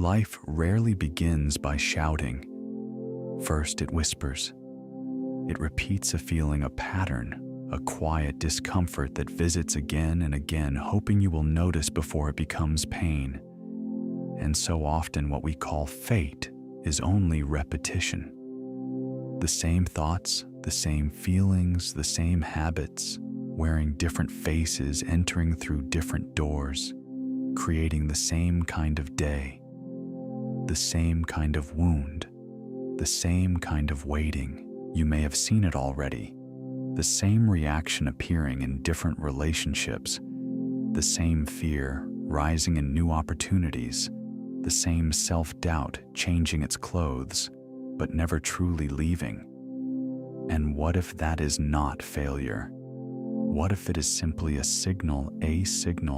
Life rarely begins by shouting. First, it whispers. It repeats a feeling, a pattern, a quiet discomfort that visits again and again, hoping you will notice before it becomes pain. And so often what we call fate is only repetition. The same thoughts, the same feelings, the same habits, wearing different faces, entering through different doors, creating the same kind of day, the same kind of wound, the same kind of waiting. You may have seen it already. The same reaction appearing in different relationships, the same fear rising in new opportunities, the same self-doubt changing its clothes, but never truly leaving. And what if that is not failure? What if it is simply a signal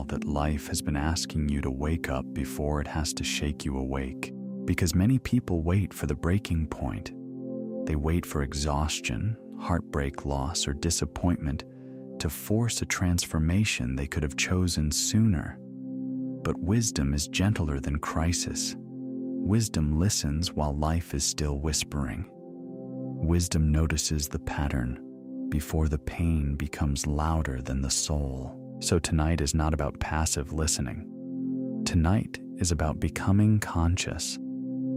that life has been asking you to wake up before it has to shake you awake? Because many people wait for the breaking point. They wait for exhaustion, heartbreak, loss, or disappointment to force a transformation they could have chosen sooner. But wisdom is gentler than crisis. Wisdom listens while life is still whispering. Wisdom notices the pattern before the pain becomes louder than the soul. So tonight is not about passive listening. Tonight is about becoming conscious,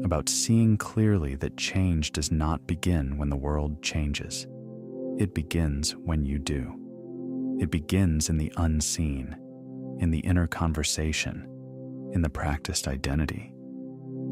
about seeing clearly that change does not begin when the world changes. It begins when you do. It begins in the unseen, in the inner conversation, in the practiced identity,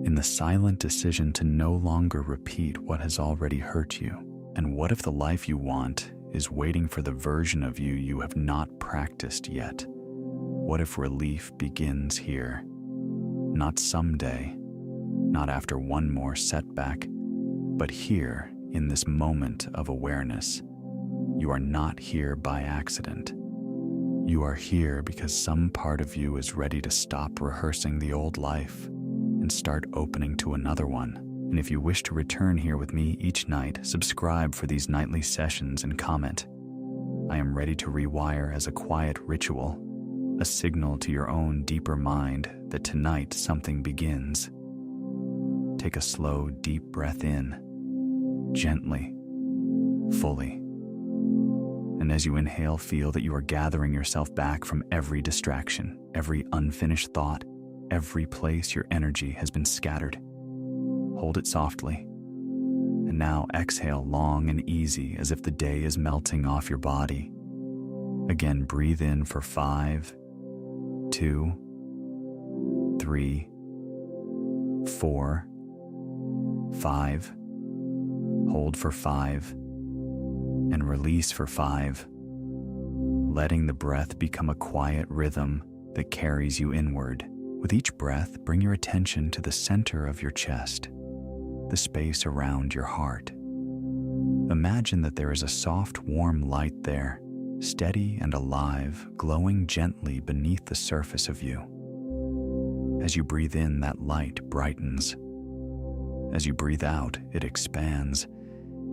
in the silent decision to no longer repeat what has already hurt you. And what if the life you want is waiting for the version of you you have not practiced yet? What if relief begins here? Not someday, not after one more setback, but here in this moment of awareness. You are not here by accident. You are here because some part of you is ready to stop rehearsing the old life and start opening to another one. And if you wish to return here with me each night, subscribe for these nightly sessions and comment. I am ready to rewire as a quiet ritual, a signal to your own deeper mind that tonight something begins. Take a slow, deep breath in, gently, fully. And as you inhale, feel that you are gathering yourself back from every distraction, every unfinished thought, every place your energy has been scattered. Hold it softly. And now exhale long and easy as if the day is melting off your body. Again, breathe in for 5, 2, 3, 4, 5. Hold for 5. And release for 5. Letting the breath become a quiet rhythm that carries you inward. With each breath, bring your attention to the center of your chest, the space around your heart. Imagine that there is a soft, warm light there, steady and alive, glowing gently beneath the surface of you. As you breathe in, that light brightens. As you breathe out, it expands.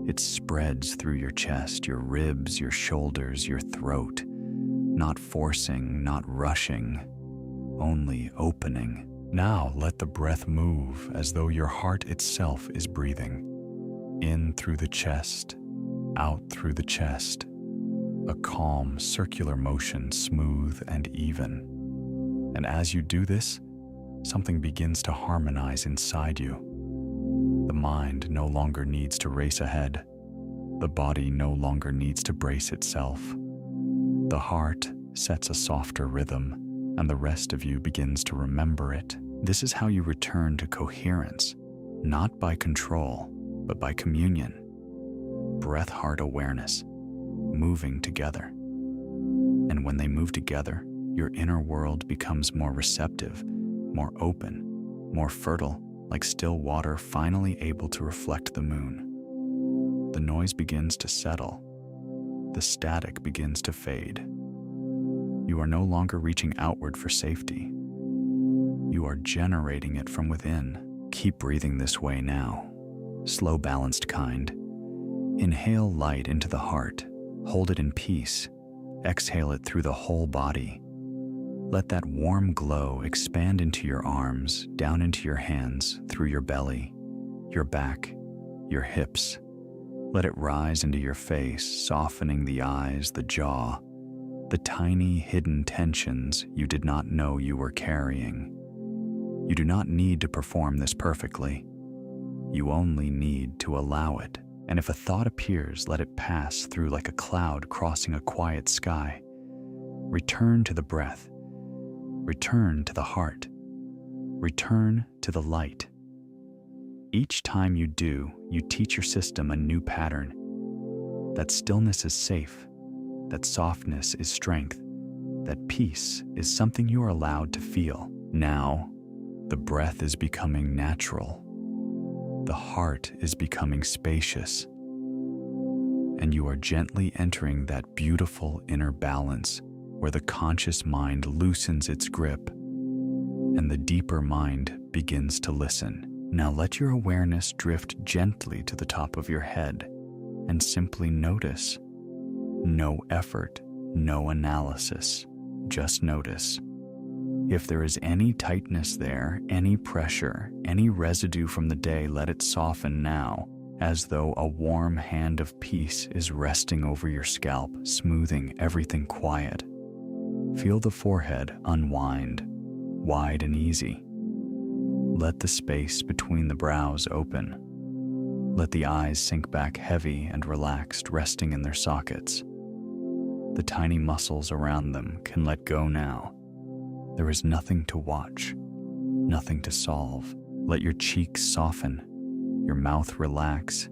It spreads through your chest, your ribs, your shoulders, your throat, not forcing, not rushing, only opening. Now let the breath move as though your heart itself is breathing. In through the chest, out through the chest. A calm, circular motion, smooth and even. And as you do this, something begins to harmonize inside you. The mind no longer needs to race ahead. The body no longer needs to brace itself. The heart sets a softer rhythm, and the rest of you begins to remember it. This is how you return to coherence, not by control, but by communion. Breath-heart awareness, moving together. And when they move together, your inner world becomes more receptive, more open, more fertile, like still water finally able to reflect the moon. The noise begins to settle. The static begins to fade. You are no longer reaching outward for safety. You are generating it from within. Keep breathing this way now. Slow, balanced kind. Inhale light into the heart. Hold it in peace. Exhale it through the whole body. Let that warm glow expand into your arms, down into your hands, through your belly, your back, your hips. Let it rise into your face, softening the eyes, the jaw, the tiny hidden tensions you did not know you were carrying. You do not need to perform this perfectly. You only need to allow it. And if a thought appears, let it pass through like a cloud crossing a quiet sky. Return to the breath. Return to the heart. Return to the light. Each time you do, you teach your system a new pattern. That stillness is safe. That softness is strength. That peace is something you are allowed to feel. Now, the breath is becoming natural. The heart is becoming spacious. And you are gently entering that beautiful inner balance where the conscious mind loosens its grip and the deeper mind begins to listen. Now let your awareness drift gently to the top of your head and simply notice. No effort, no analysis, just notice. If there is any tightness there, any pressure, any residue from the day, let it soften now, as though a warm hand of peace is resting over your scalp, smoothing everything quiet. Feel the forehead unwind, wide and easy. Let the space between the brows open. Let the eyes sink back heavy and relaxed, resting in their sockets. The tiny muscles around them can let go now. There is nothing to watch, nothing to solve. Let your cheeks soften, your mouth relax,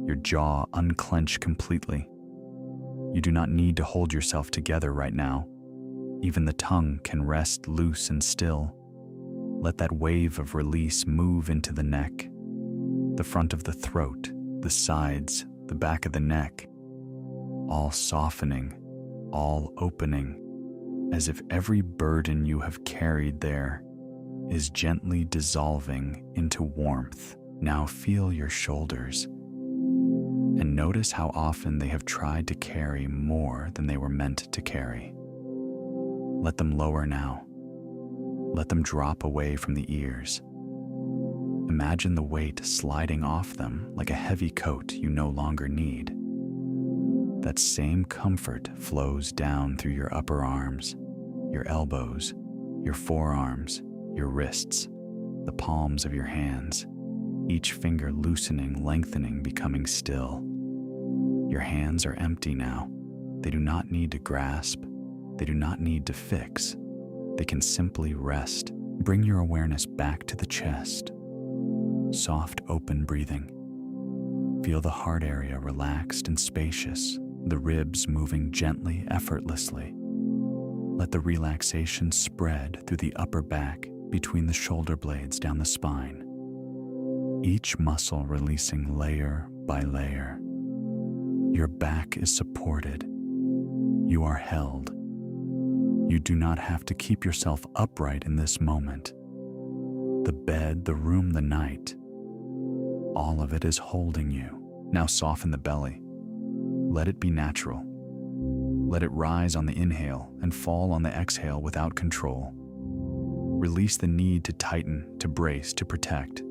your jaw unclench completely. You do not need to hold yourself together right now. Even the tongue can rest loose and still. Let that wave of release move into the neck, the front of the throat, the sides, the back of the neck, all softening, all opening, as if every burden you have carried there is gently dissolving into warmth. Now feel your shoulders and notice how often they have tried to carry more than they were meant to carry. Let them lower now. Let them drop away from the ears. Imagine the weight sliding off them like a heavy coat you no longer need. That same comfort flows down through your upper arms, your elbows, your forearms, your wrists, the palms of your hands, each finger loosening, lengthening, becoming still. Your hands are empty now. They do not need to grasp. They do not need to fix. They can simply rest. Bring your awareness back to the chest. Soft, open breathing. Feel the heart area relaxed and spacious, the ribs moving gently, effortlessly. Let the relaxation spread through the upper back, between the shoulder blades, down the spine. Each muscle releasing layer by layer. Your back is supported. You are held. You do not have to keep yourself upright in this moment. The bed, the room, the night, all of it is holding you. Now soften the belly. Let it be natural. Let it rise on the inhale and fall on the exhale without control. Release the need to tighten, to brace, to protect.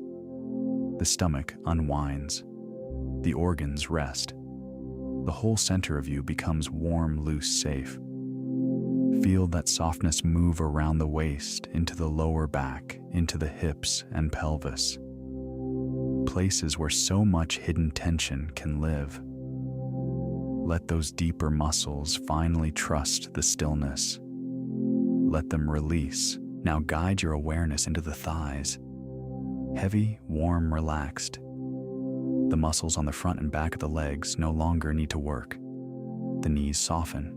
The stomach unwinds. The organs rest. The whole center of you becomes warm, loose, safe. Feel that softness move around the waist, into the lower back, into the hips and pelvis. Places where so much hidden tension can live. Let those deeper muscles finally trust the stillness. Let them release. Now guide your awareness into the thighs. Heavy, warm, relaxed. The muscles on the front and back of the legs no longer need to work. The knees soften.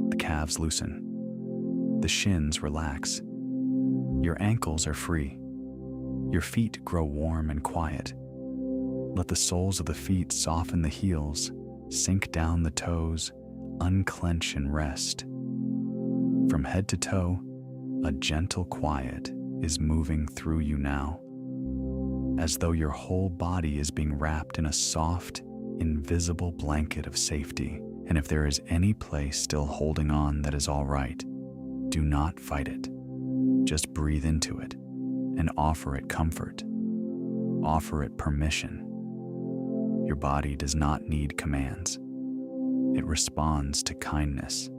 The calves loosen. The shins relax. Your ankles are free. Your feet grow warm and quiet. Let the soles of the feet soften the heels, sink down the toes, unclench and rest. From head to toe, a gentle quiet is moving through you now, as though your whole body is being wrapped in a soft, invisible blanket of safety. And if there is any place still holding on, that is all right. Do not fight it. Just breathe into it and offer it comfort. Offer it permission. Your body does not need commands. It responds to kindness.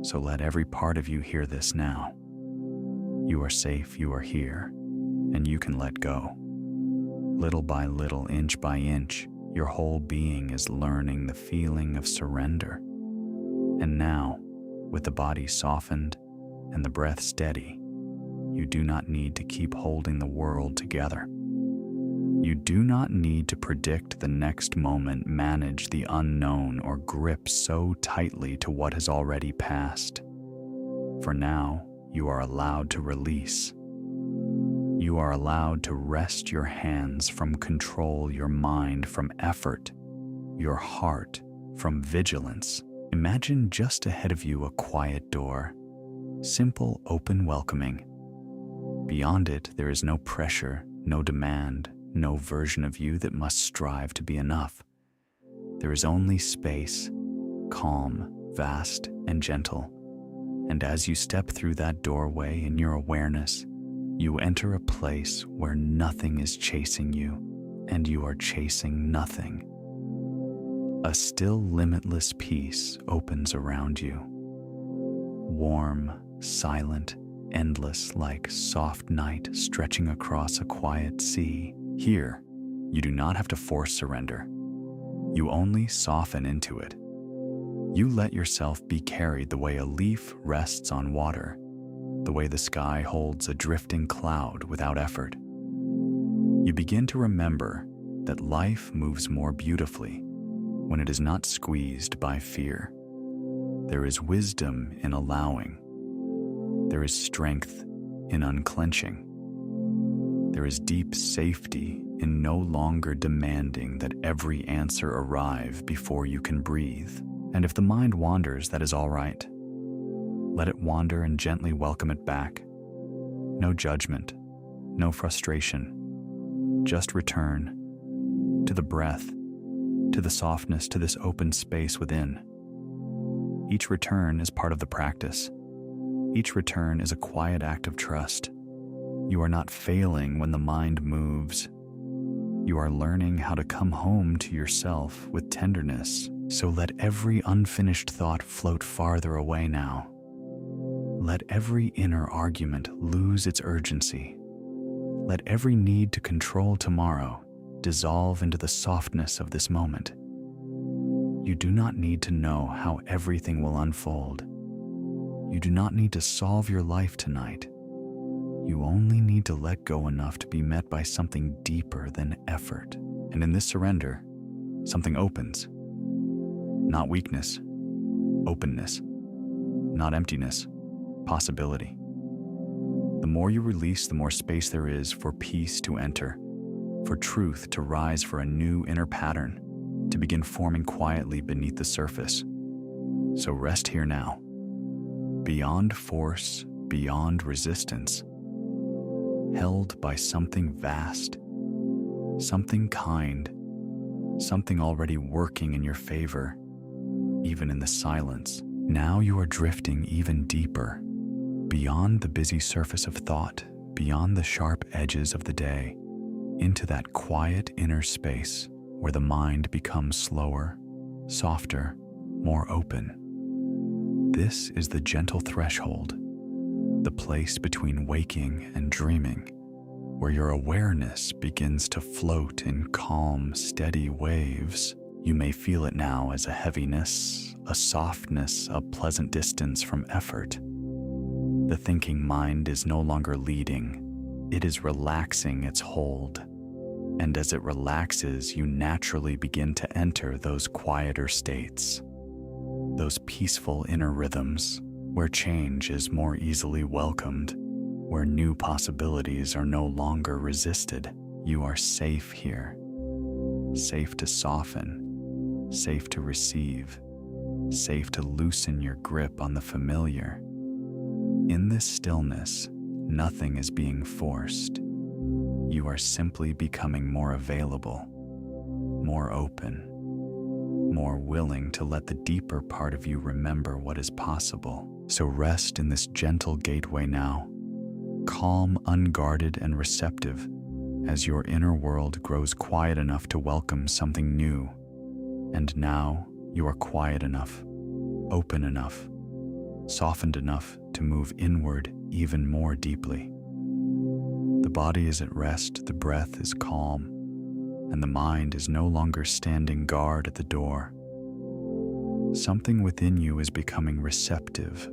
So let every part of you hear this now. You are safe, you are here, and you can let go. Little by little, inch by inch, your whole being is learning the feeling of surrender. And now, with the body softened and the breath steady, you do not need to keep holding the world together. You do not need to predict the next moment, manage the unknown, or grip so tightly to what has already passed. For now, you are allowed to release. You are allowed to rest your hands from control, your mind from effort, your heart from vigilance. Imagine just ahead of you a quiet door, simple, open, welcoming. Beyond it, there is no pressure, no demand, no version of you that must strive to be enough. There is only space, calm, vast, and gentle. And as you step through that doorway in your awareness, you enter a place where nothing is chasing you, and you are chasing nothing. A still, limitless peace opens around you. Warm, silent, endless, like soft night stretching across a quiet sea. Here, you do not have to force surrender. You only soften into it. You let yourself be carried the way a leaf rests on water, the way the sky holds a drifting cloud without effort. You begin to remember that life moves more beautifully when it is not squeezed by fear. There is wisdom in allowing. There is strength in unclenching. There is deep safety in no longer demanding that every answer arrive before you can breathe. And if the mind wanders, that is all right. Let it wander and gently welcome it back. No judgment, no frustration. Just return to the breath, to the softness, to this open space within. Each return is part of the practice. Each return is a quiet act of trust. You are not failing when the mind moves. You are learning how to come home to yourself with tenderness. So let every unfinished thought float farther away now. Let every inner argument lose its urgency. Let every need to control tomorrow dissolve into the softness of this moment. You do not need to know how everything will unfold. You do not need to solve your life tonight. You only need to let go enough to be met by something deeper than effort. And in this surrender, something opens. Not weakness, openness. Not emptiness, possibility. The more you release, the more space there is for peace to enter, for truth to rise, for a new inner pattern to begin forming quietly beneath the surface. So rest here now, beyond force, beyond resistance, held by something vast, something kind, something already working in your favor, even in the silence. Now you are drifting even deeper, beyond the busy surface of thought, beyond the sharp edges of the day, into that quiet inner space where the mind becomes slower, softer, more open. This is the gentle threshold, the place between waking and dreaming, where your awareness begins to float in calm, steady waves. You may feel it now as a heaviness, a softness, a pleasant distance from effort. The thinking mind is no longer leading. It is relaxing its hold. And as it relaxes, you naturally begin to enter those quieter states, those peaceful inner rhythms where change is more easily welcomed, where new possibilities are no longer resisted. You are safe here, safe to soften, safe to receive, safe to loosen your grip on the familiar. In this stillness, nothing is being forced. You are simply becoming more available, more open, more willing to let the deeper part of you remember what is possible. So rest in this gentle gateway now, calm, unguarded, and receptive, as your inner world grows quiet enough to welcome something new. And now you are quiet enough, open enough, softened enough to move inward even more deeply. The body is at rest, the breath is calm, and the mind is no longer standing guard at the door. Something within you is becoming receptive,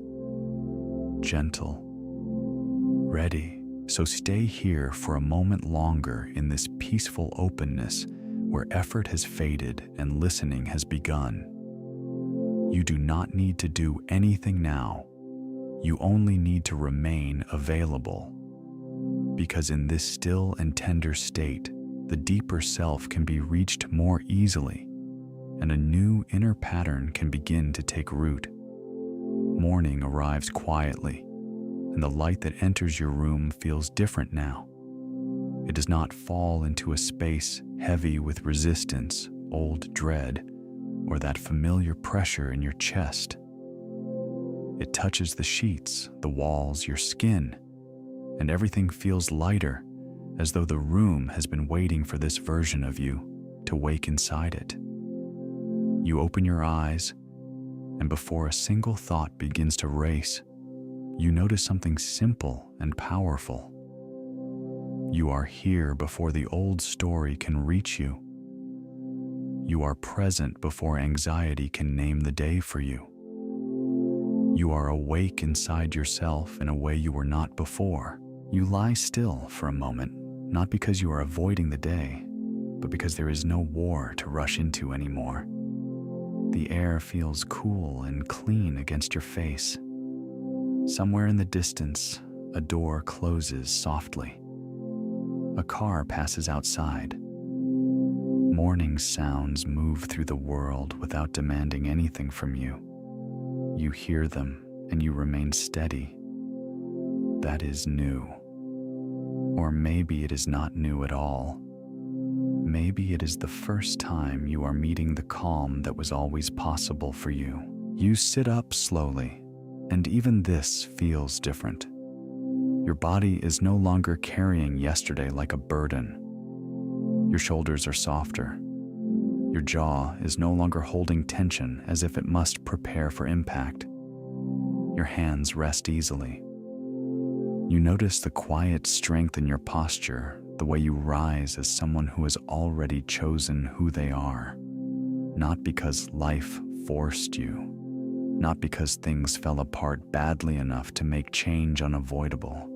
gentle, ready. So stay here for a moment longer in this peaceful openness where effort has faded and listening has begun. You do not need to do anything now. You only need to remain available. Because in this still and tender state, the deeper self can be reached more easily, and a new inner pattern can begin to take root. Morning arrives quietly, and the light that enters your room feels different now. It does not fall into a space heavy with resistance, old dread, or that familiar pressure in your chest. It touches the sheets, the walls, your skin, and everything feels lighter, as though the room has been waiting for this version of you to wake inside it. You open your eyes, and before a single thought begins to race, you notice something simple and powerful. You are here before the old story can reach you. You are present before anxiety can name the day for you. You are awake inside yourself in a way you were not before. You lie still for a moment, not because you are avoiding the day, but because there is no war to rush into anymore. The air feels cool and clean against your face. Somewhere in the distance, a door closes softly. A car passes outside. Morning sounds move through the world without demanding anything from you. You hear them and you remain steady. That is new. Or maybe it is not new at all. Maybe it is the first time you are meeting the calm that was always possible for you. You sit up slowly, and even this feels different. Your body is no longer carrying yesterday like a burden. Your shoulders are softer. Your jaw is no longer holding tension as if it must prepare for impact. Your hands rest easily. You notice the quiet strength in your posture, the way you rise as someone who has already chosen who they are. Not because life forced you, not because things fell apart badly enough to make change unavoidable,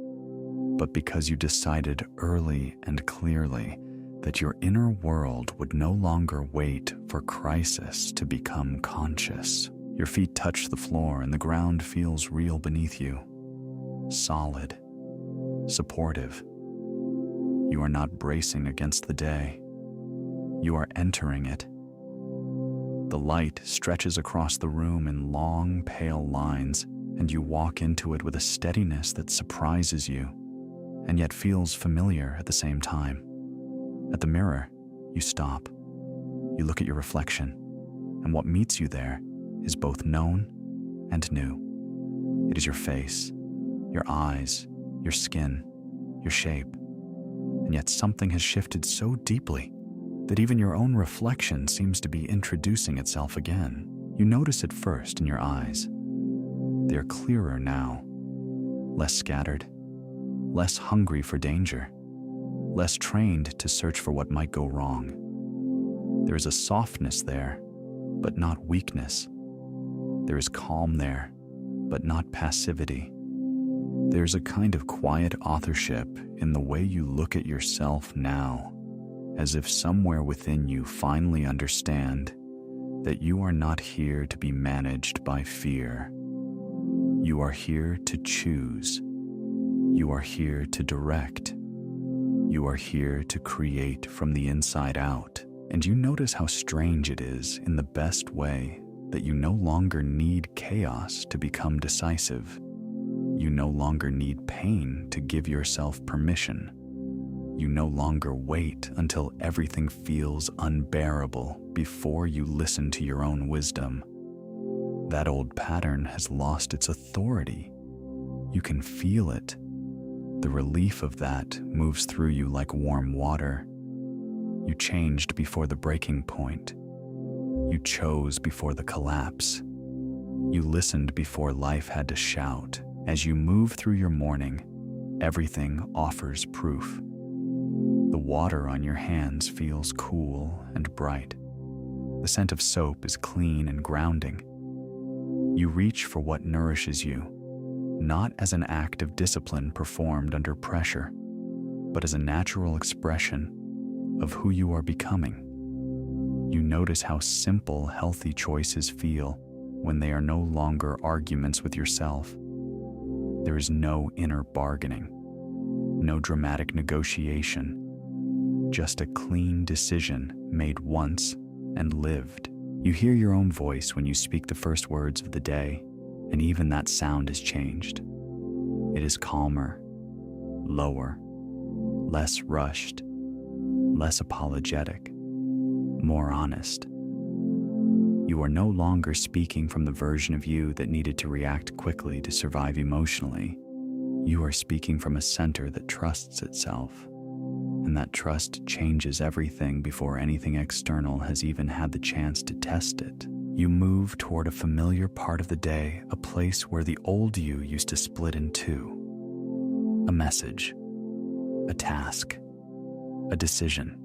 but because you decided early and clearly that your inner world would no longer wait for crisis to become conscious. Your feet touch the floor and the ground feels real beneath you. Solid, supportive. You are not bracing against the day. You are entering it. The light stretches across the room in long, pale lines, and you walk into it with a steadiness that surprises you, and yet feels familiar at the same time. At the mirror, you stop. You look at your reflection, and what meets you there is both known and new. It is your face, your eyes, your skin, your shape, and yet something has shifted so deeply that even your own reflection seems to be introducing itself again. You notice it first in your eyes. They are clearer now, less scattered, less hungry for danger, less trained to search for what might go wrong. There is a softness there, but not weakness. There is calm there, but not passivity. There's a kind of quiet authorship in the way you look at yourself now, as if somewhere within you finally understand that you are not here to be managed by fear. You are here to choose. You are here to direct. You are here to create from the inside out. And you notice how strange it is, in the best way, that you no longer need chaos to become decisive. You no longer need pain to give yourself permission. You no longer wait until everything feels unbearable before you listen to your own wisdom. That old pattern has lost its authority. You can feel it. The relief of that moves through you like warm water. You changed before the breaking point. You chose before the collapse. You listened before life had to shout. As you move through your morning, everything offers proof. The water on your hands feels cool and bright. The scent of soap is clean and grounding. You reach for what nourishes you, not as an act of discipline performed under pressure, but as a natural expression of who you are becoming. You notice how simple, healthy choices feel when they are no longer arguments with yourself. There is no inner bargaining, no dramatic negotiation, just a clean decision made once and lived. You hear your own voice when you speak the first words of the day, and even that sound has changed. It is calmer, lower, less rushed, less apologetic, more honest. You are no longer speaking from the version of you that needed to react quickly to survive emotionally. You are speaking from a center that trusts itself, and that trust changes everything before anything external has even had the chance to test it. You move toward a familiar part of the day, a place where the old you used to split in two. A message, a task, a decision,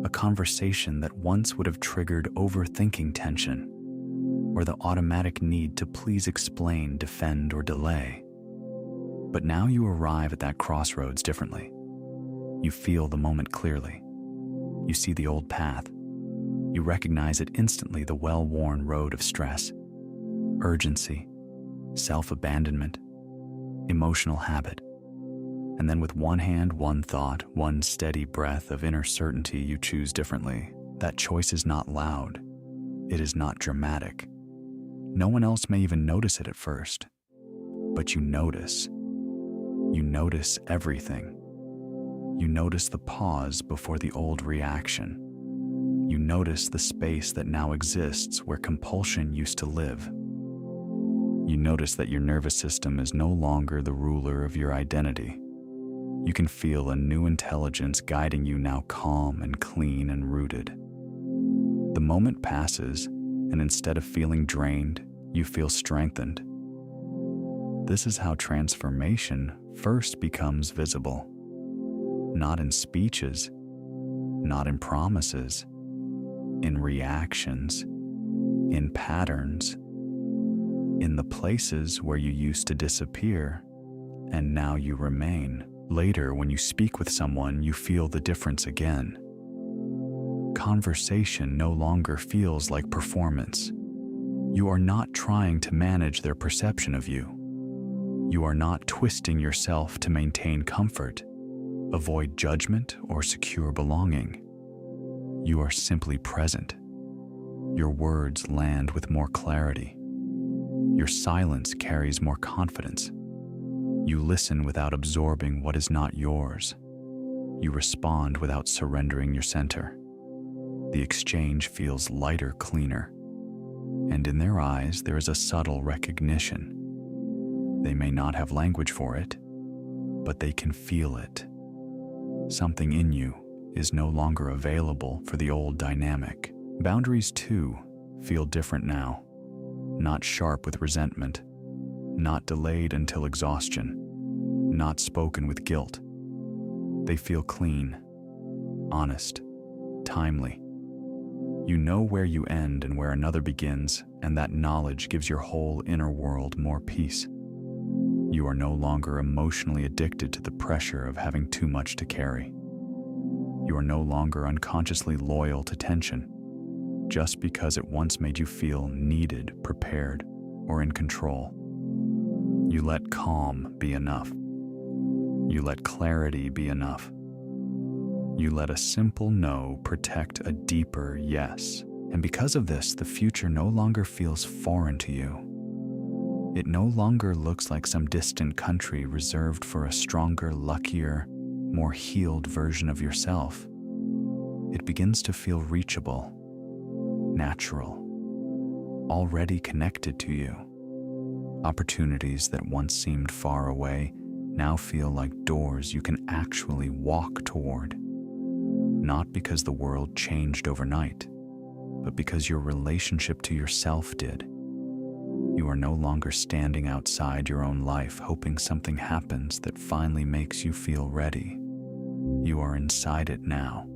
a conversation that once would have triggered overthinking tension, or the automatic need to please explain, defend, or delay. But now you arrive at that crossroads differently. You feel the moment clearly. You see the old path. You recognize it instantly, the well-worn road of stress, urgency, self-abandonment, emotional habit. And then with one hand, one thought, one steady breath of inner certainty, you choose differently. That choice is not loud. It is not dramatic. No one else may even notice it at first. But you notice. You notice everything. You notice the pause before the old reaction. You notice the space that now exists where compulsion used to live. You notice that your nervous system is no longer the ruler of your identity. You can feel a new intelligence guiding you, now calm and clean and rooted. The moment passes, and instead of feeling drained, you feel strengthened. This is how transformation first becomes visible. Not in speeches, not in promises, in reactions, in patterns, in the places where you used to disappear, and now you remain. Later, when you speak with someone, you feel the difference again. Conversation no longer feels like performance. You are not trying to manage their perception of you. You are not twisting yourself to maintain comfort, avoid judgment, or secure belonging. You are simply present. Your words land with more clarity. Your silence carries more confidence. You listen without absorbing what is not yours. You respond without surrendering your center. The exchange feels lighter, cleaner. And in their eyes, there is a subtle recognition. They may not have language for it, but they can feel it. Something in you is no longer available for the old dynamic. Boundaries, too, feel different now. Not sharp with resentment, not delayed until exhaustion, not spoken with guilt. They feel clean, honest, timely. You know where you end and where another begins, and that knowledge gives your whole inner world more peace. You are no longer emotionally addicted to the pressure of having too much to carry. You are no longer unconsciously loyal to tension, just because it once made you feel needed, prepared, or in control. You let calm be enough. You let clarity be enough. You let a simple no protect a deeper yes. And because of this, the future no longer feels foreign to you. It no longer looks like some distant country reserved for a stronger, luckier, more healed version of yourself. It begins to feel reachable, natural, already connected to you. Opportunities that once seemed far away now feel like doors you can actually walk toward. Not because the world changed overnight, but because your relationship to yourself did. You are no longer standing outside your own life hoping something happens that finally makes you feel ready. You are inside it now,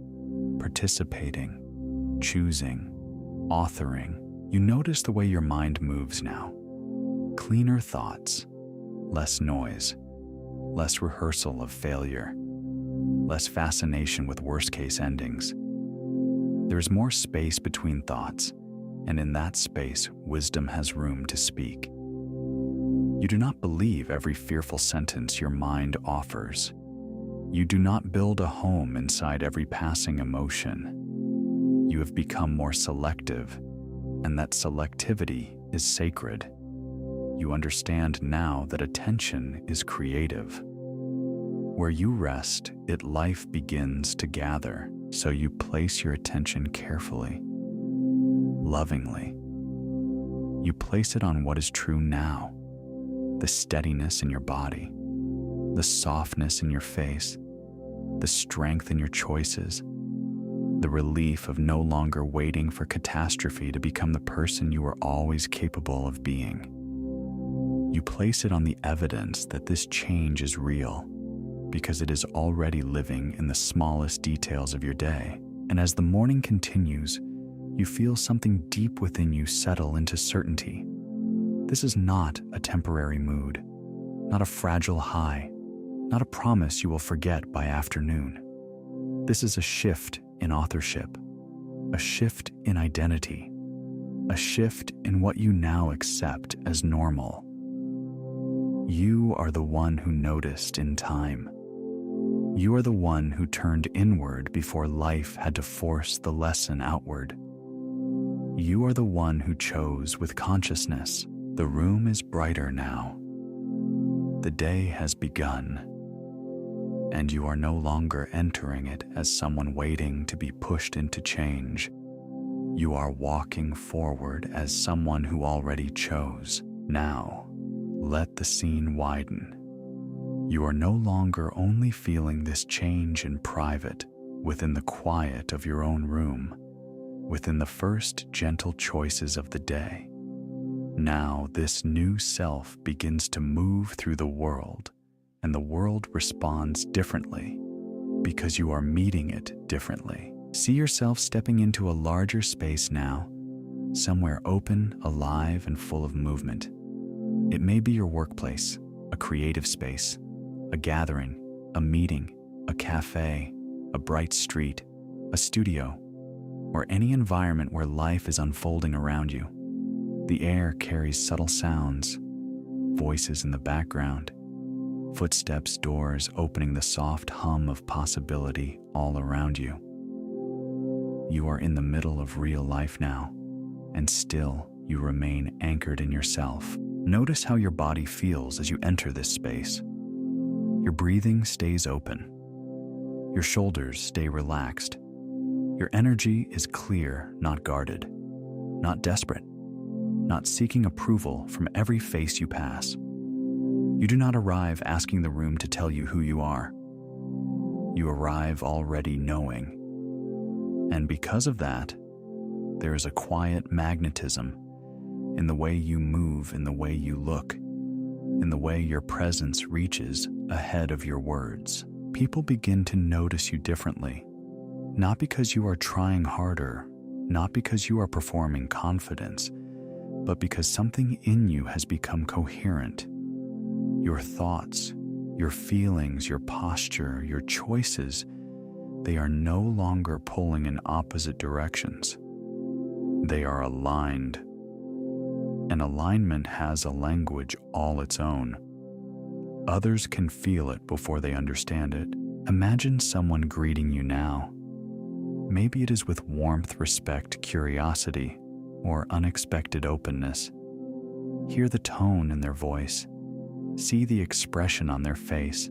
participating, choosing, authoring. You notice the way your mind moves now. Cleaner thoughts, less noise, less rehearsal of failure, less fascination with worst-case endings. There's more space between thoughts, and in that space, wisdom has room to speak. You do not believe every fearful sentence your mind offers. You do not build a home inside every passing emotion. You have become more selective, and that selectivity is sacred. You understand now that attention is creative. Where you rest, life begins to gather, so you place your attention carefully, lovingly. You place it on what is true now, the steadiness in your body, the softness in your face, the strength in your choices, the relief of no longer waiting for catastrophe to become the person you were always capable of being. You place it on the evidence that this change is real, because it is already living in the smallest details of your day. And as the morning continues, you feel something deep within you settle into certainty. This is not a temporary mood, not a fragile high, not a promise you will forget by afternoon. This is a shift in authorship, a shift in identity, a shift in what you now accept as normal. You are the one who noticed in time. You are the one who turned inward before life had to force the lesson outward. You are the one who chose with consciousness. The room is brighter now. The day has begun, and you are no longer entering it as someone waiting to be pushed into change. You are walking forward as someone who already chose. Now, let the scene widen. You are no longer only feeling this change in private, within the quiet of your own room, within the first gentle choices of the day. Now this new self begins to move through the world, and the world responds differently because you are meeting it differently. See yourself stepping into a larger space now, somewhere open, alive, and full of movement. It may be your workplace, a creative space, a gathering, a meeting, a cafe, a bright street, a studio, or any environment where life is unfolding around you. The air carries subtle sounds, voices in the background, footsteps, doors opening, the soft hum of possibility all around you. You are in the middle of real life now, and still you remain anchored in yourself. Notice how your body feels as you enter this space. Your breathing stays open. Your shoulders stay relaxed. Your energy is clear, not guarded, not desperate, not seeking approval from every face you pass. You do not arrive asking the room to tell you who you are. You arrive already knowing. And because of that, there is a quiet magnetism in the way you move, in the way you look, in the way your presence reaches ahead of your words. People begin to notice you differently, not because you are trying harder, not because you are performing confidence, but because something in you has become coherent. Your thoughts, your feelings, your posture, your choices, they are no longer pulling in opposite directions. They are aligned. And alignment has a language all its own. Others can feel it before they understand it. Imagine someone greeting you now. Maybe it is with warmth, respect, curiosity, or unexpected openness. Hear the tone in their voice. See the expression on their face.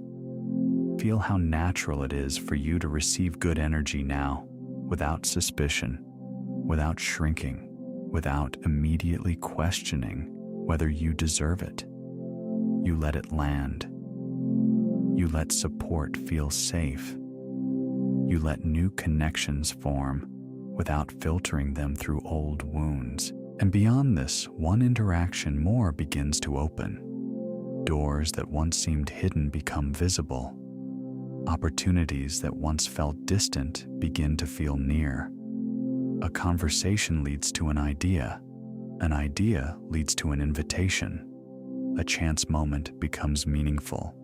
Feel how natural it is for you to receive good energy now, without suspicion, without shrinking, without immediately questioning whether you deserve it. You let it land. You let support feel safe. You let new connections form without filtering them through old wounds. And beyond this, one interaction more begins to open. Doors that once seemed hidden become visible. Opportunities that once felt distant begin to feel near. A conversation leads to an idea. An idea leads to an invitation. A chance moment becomes meaningful.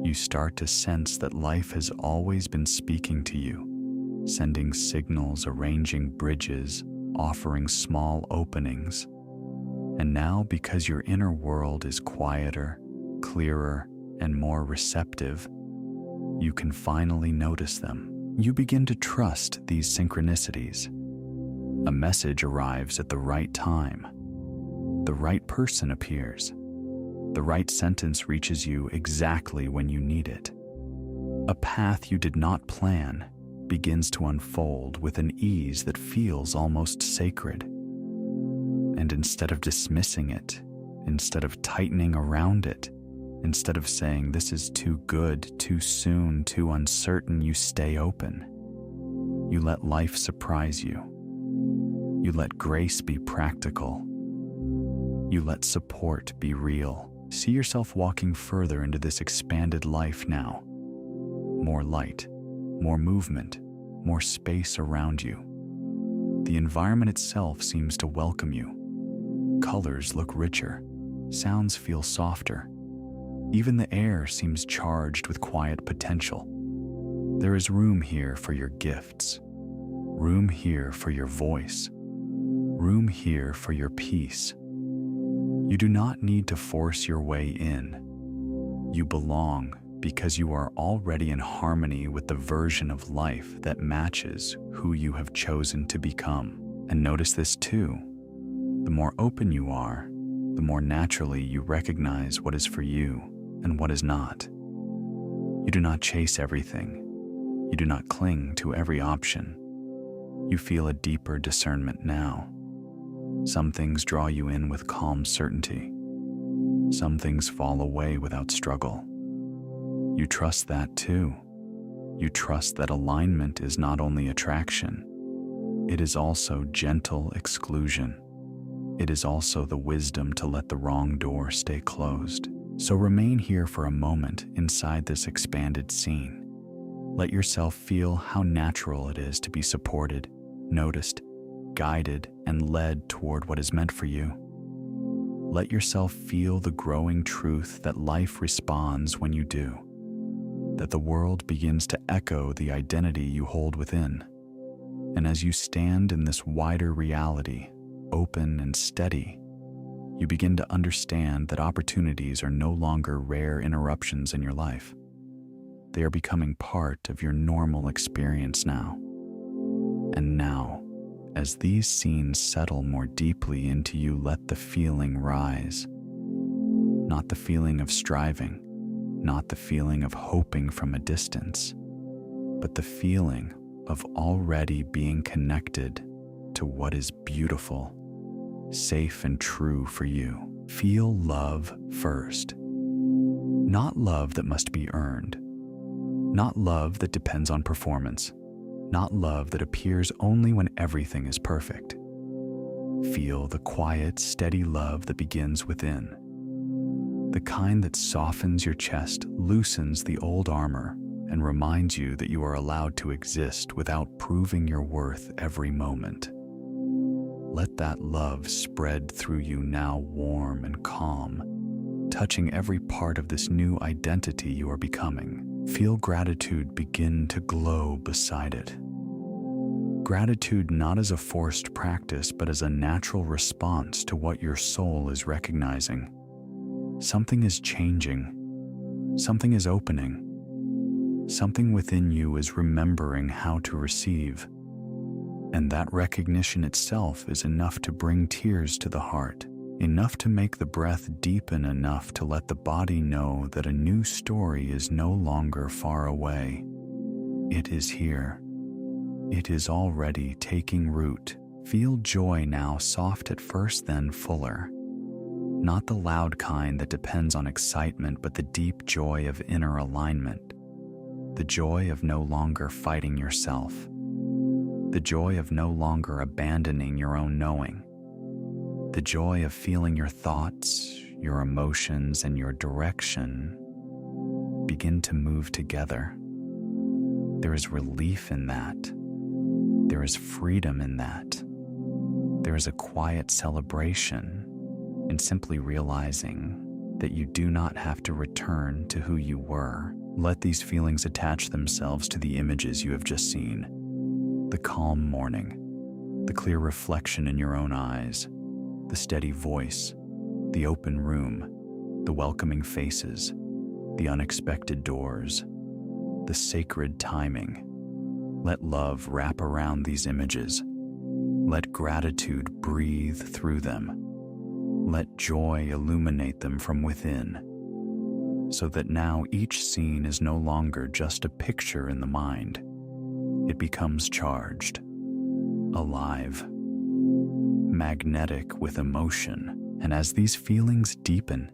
You start to sense that life has always been speaking to you, sending signals, arranging bridges, offering small openings. And now, because your inner world is quieter, clearer, and more receptive, you can finally notice them. You begin to trust these synchronicities. A message arrives at the right time. The right person appears. The right sentence reaches you exactly when you need it. A path you did not plan begins to unfold with an ease that feels almost sacred. And instead of dismissing it, instead of tightening around it, instead of saying this is too good, too soon, too uncertain, you stay open. You let life surprise you. You let grace be practical. You let support be real. See yourself walking further into this expanded life now. More light, more movement, more space around you. The environment itself seems to welcome you. Colors look richer. Sounds feel softer. Even the air seems charged with quiet potential. There is room here for your gifts. Room here for your voice. Room here for your peace. You do not need to force your way in. You belong because you are already in harmony with the version of life that matches who you have chosen to become. And notice this too. The more open you are, the more naturally you recognize what is for you and what is not. You do not chase everything. You do not cling to every option. You feel a deeper discernment now. Some things draw you in with calm certainty. Some things fall away without struggle. You trust that too. You trust that alignment is not only attraction, it is also gentle exclusion. It is also the wisdom to let the wrong door stay closed. So remain here for a moment inside this expanded scene. Let yourself feel how natural it is to be supported, noticed, guided, and led toward what is meant for you. Let yourself feel the growing truth that life responds when you do, that the world begins to echo the identity you hold within. And as you stand in this wider reality, open and steady, you begin to understand that opportunities are no longer rare interruptions in your life. They are becoming part of your normal experience now. And now, as these scenes settle more deeply into you, let the feeling rise. Not the feeling of striving, not the feeling of hoping from a distance, but the feeling of already being connected to what is beautiful, safe and true for you. Feel love first. Not love that must be earned. Not love that depends on performance. Not love that appears only when everything is perfect. Feel the quiet, steady love that begins within. The kind that softens your chest, loosens the old armor, and reminds you that you are allowed to exist without proving your worth every moment. Let that love spread through you now, warm and calm, touching every part of this new identity you are becoming. Feel gratitude begin to glow beside it. Gratitude not as a forced practice, but as a natural response to what your soul is recognizing. Something is changing. Something is opening. Something within you is remembering how to receive. And that recognition itself is enough to bring tears to the heart, enough to make the breath deepen, enough to let the body know that a new story is no longer far away. It is here. It is already taking root, Feel joy now, soft at first, then fuller. Not the loud kind that depends on excitement, but the deep joy of inner alignment. The joy of no longer fighting yourself. The joy of no longer abandoning your own knowing. The joy of feeling your thoughts, your emotions, and your direction begin to move together. There is relief in that. There is freedom in that. There is a quiet celebration in simply realizing that you do not have to return to who you were. Let these feelings attach themselves to the images you have just seen. The calm morning, the clear reflection in your own eyes, the steady voice, the open room, the welcoming faces, the unexpected doors, the sacred timing. Let love wrap around these images. Let gratitude breathe through them. Let joy illuminate them from within, so that now each scene is no longer just a picture in the mind. It becomes charged, alive, magnetic with emotion. And as these feelings deepen,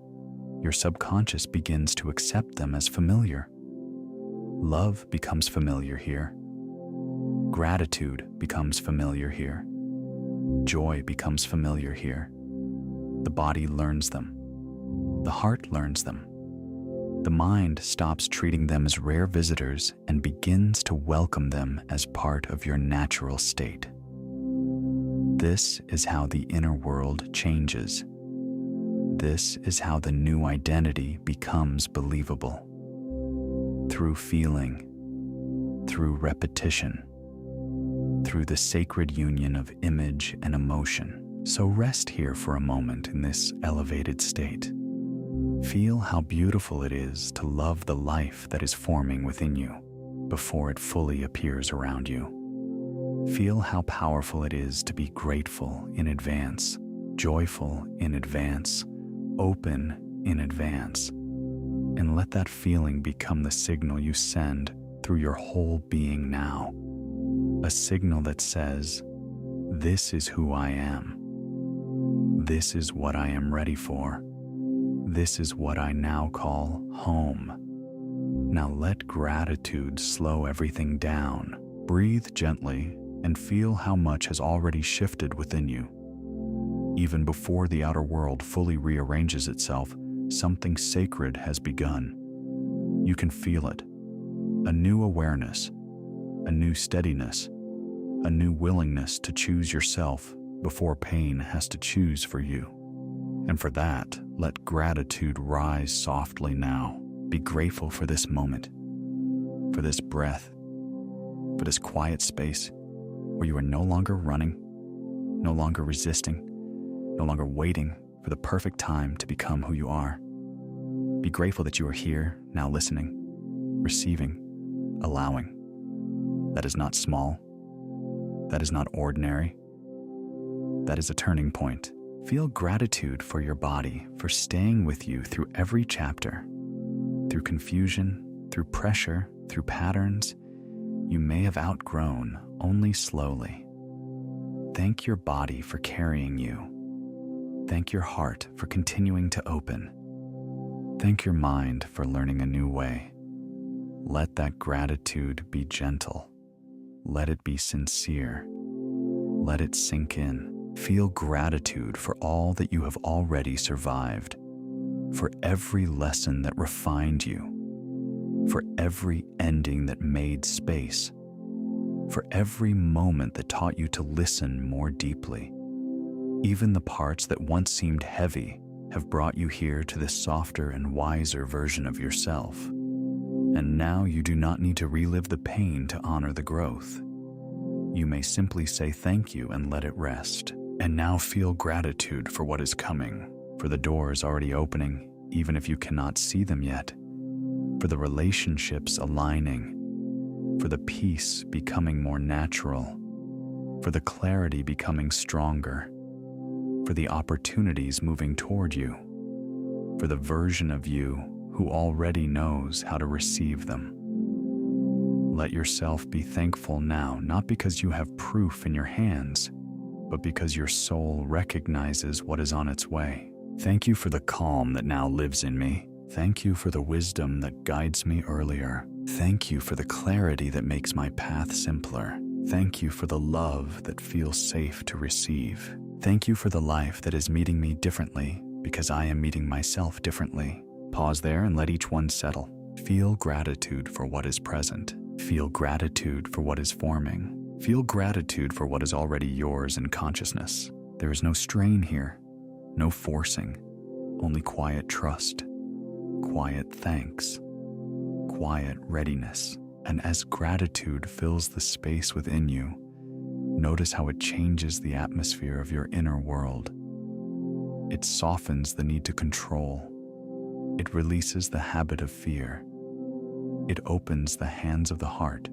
your subconscious begins to accept them as familiar. Love becomes familiar here. Gratitude becomes familiar here. Joy becomes familiar here. The body learns them. The heart learns them. The mind stops treating them as rare visitors and begins to welcome them as part of your natural state. This is how the inner world changes. This is how the new identity becomes believable. Through feeling, through repetition, through the sacred union of image and emotion. So rest here for a moment in this elevated state. Feel how beautiful it is to love the life that is forming within you before it fully appears around you. Feel how powerful it is to be grateful in advance, joyful in advance, open in advance. And let that feeling become the signal you send through your whole being now. A signal that says, "This is who I am. This is what I am ready for. This is what I now call home." Now let gratitude slow everything down. Breathe gently and feel how much has already shifted within you. Even before the outer world fully rearranges itself, something sacred has begun. You can feel it. A new awareness, a new steadiness, a new willingness to choose yourself before pain has to choose for you. And for that, let gratitude rise softly now. Be grateful for this moment, for this breath, for this quiet space where you are no longer running, no longer resisting, no longer waiting for the perfect time to become who you are. Be grateful that you are here, now listening, receiving, allowing. That is not small. That is not ordinary. That is a turning point. Feel gratitude for your body, for staying with you through every chapter, through confusion, through pressure, through patterns you may have outgrown only slowly. Thank your body for carrying you. Thank your heart for continuing to open. Thank your mind for learning a new way. Let that gratitude be gentle. Let it be sincere. Let it sink in. Feel gratitude for all that you have already survived, for every lesson that refined you, for every ending that made space, for every moment that taught you to listen more deeply. Even the parts that once seemed heavy have brought you here to this softer and wiser version of yourself. And now you do not need to relive the pain to honor the growth. You may simply say thank you and let it rest. And now feel gratitude for what is coming, for the doors already opening, even if you cannot see them yet, for the relationships aligning, for the peace becoming more natural, for the clarity becoming stronger, for the opportunities moving toward you, for the version of you who already knows how to receive them. Let yourself be thankful now, not because you have proof in your hands, but because your soul recognizes what is on its way. Thank you for the calm that now lives in me. Thank you for the wisdom that guides me earlier. Thank you for the clarity that makes my path simpler. Thank you for the love that feels safe to receive. Thank you for the life that is meeting me differently because I am meeting myself differently. Pause there and let each one settle. Feel gratitude for what is present. Feel gratitude for what is forming. Feel gratitude for what is already yours in consciousness. There is no strain here, no forcing, only quiet trust, quiet thanks, quiet readiness. And as gratitude fills the space within you, notice how it changes the atmosphere of your inner world. It softens the need to control. It releases the habit of fear. It opens the hands of the heart.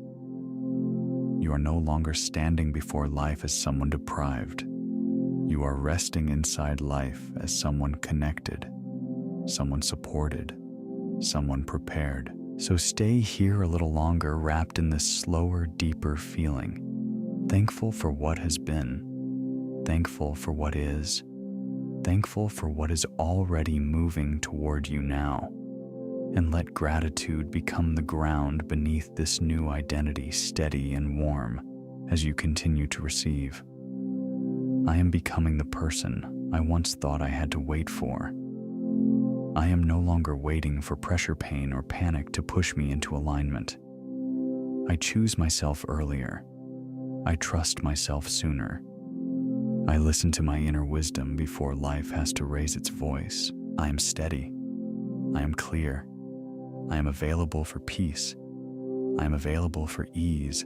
You are no longer standing before life as someone deprived. You are resting inside life as someone connected, someone supported, someone prepared. So stay here a little longer, wrapped in this slower, deeper feeling. Thankful for what has been. Thankful for what is. Thankful for what is already moving toward you now. And let gratitude become the ground beneath this new identity, steady and warm, as you continue to receive. I am becoming the person I once thought I had to wait for. I am no longer waiting for pressure, pain, or panic to push me into alignment. I choose myself earlier. I trust myself sooner. I listen to my inner wisdom before life has to raise its voice. I am steady. I am clear. I am available for peace. I am available for ease.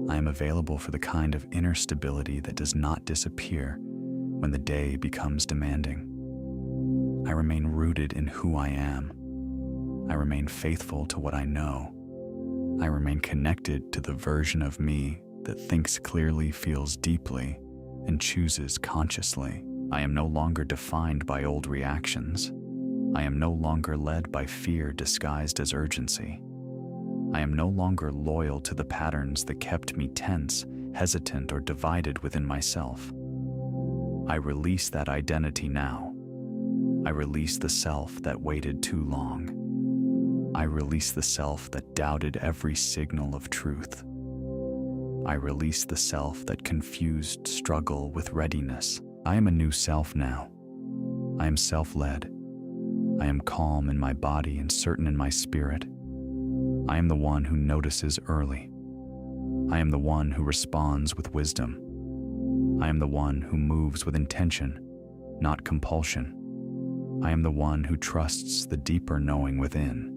I am available for the kind of inner stability that does not disappear when the day becomes demanding. I remain rooted in who I am. I remain faithful to what I know. I remain connected to the version of me that thinks clearly, feels deeply, and chooses consciously. I am no longer defined by old reactions. I am no longer led by fear disguised as urgency. I am no longer loyal to the patterns that kept me tense, hesitant, or divided within myself. I release that identity now. I release the self that waited too long. I release the self that doubted every signal of truth. I release the self that confused struggle with readiness. I am a new self now. I am self-led. I am calm in my body and certain in my spirit. I am the one who notices early. I am the one who responds with wisdom. I am the one who moves with intention, not compulsion. I am the one who trusts the deeper knowing within.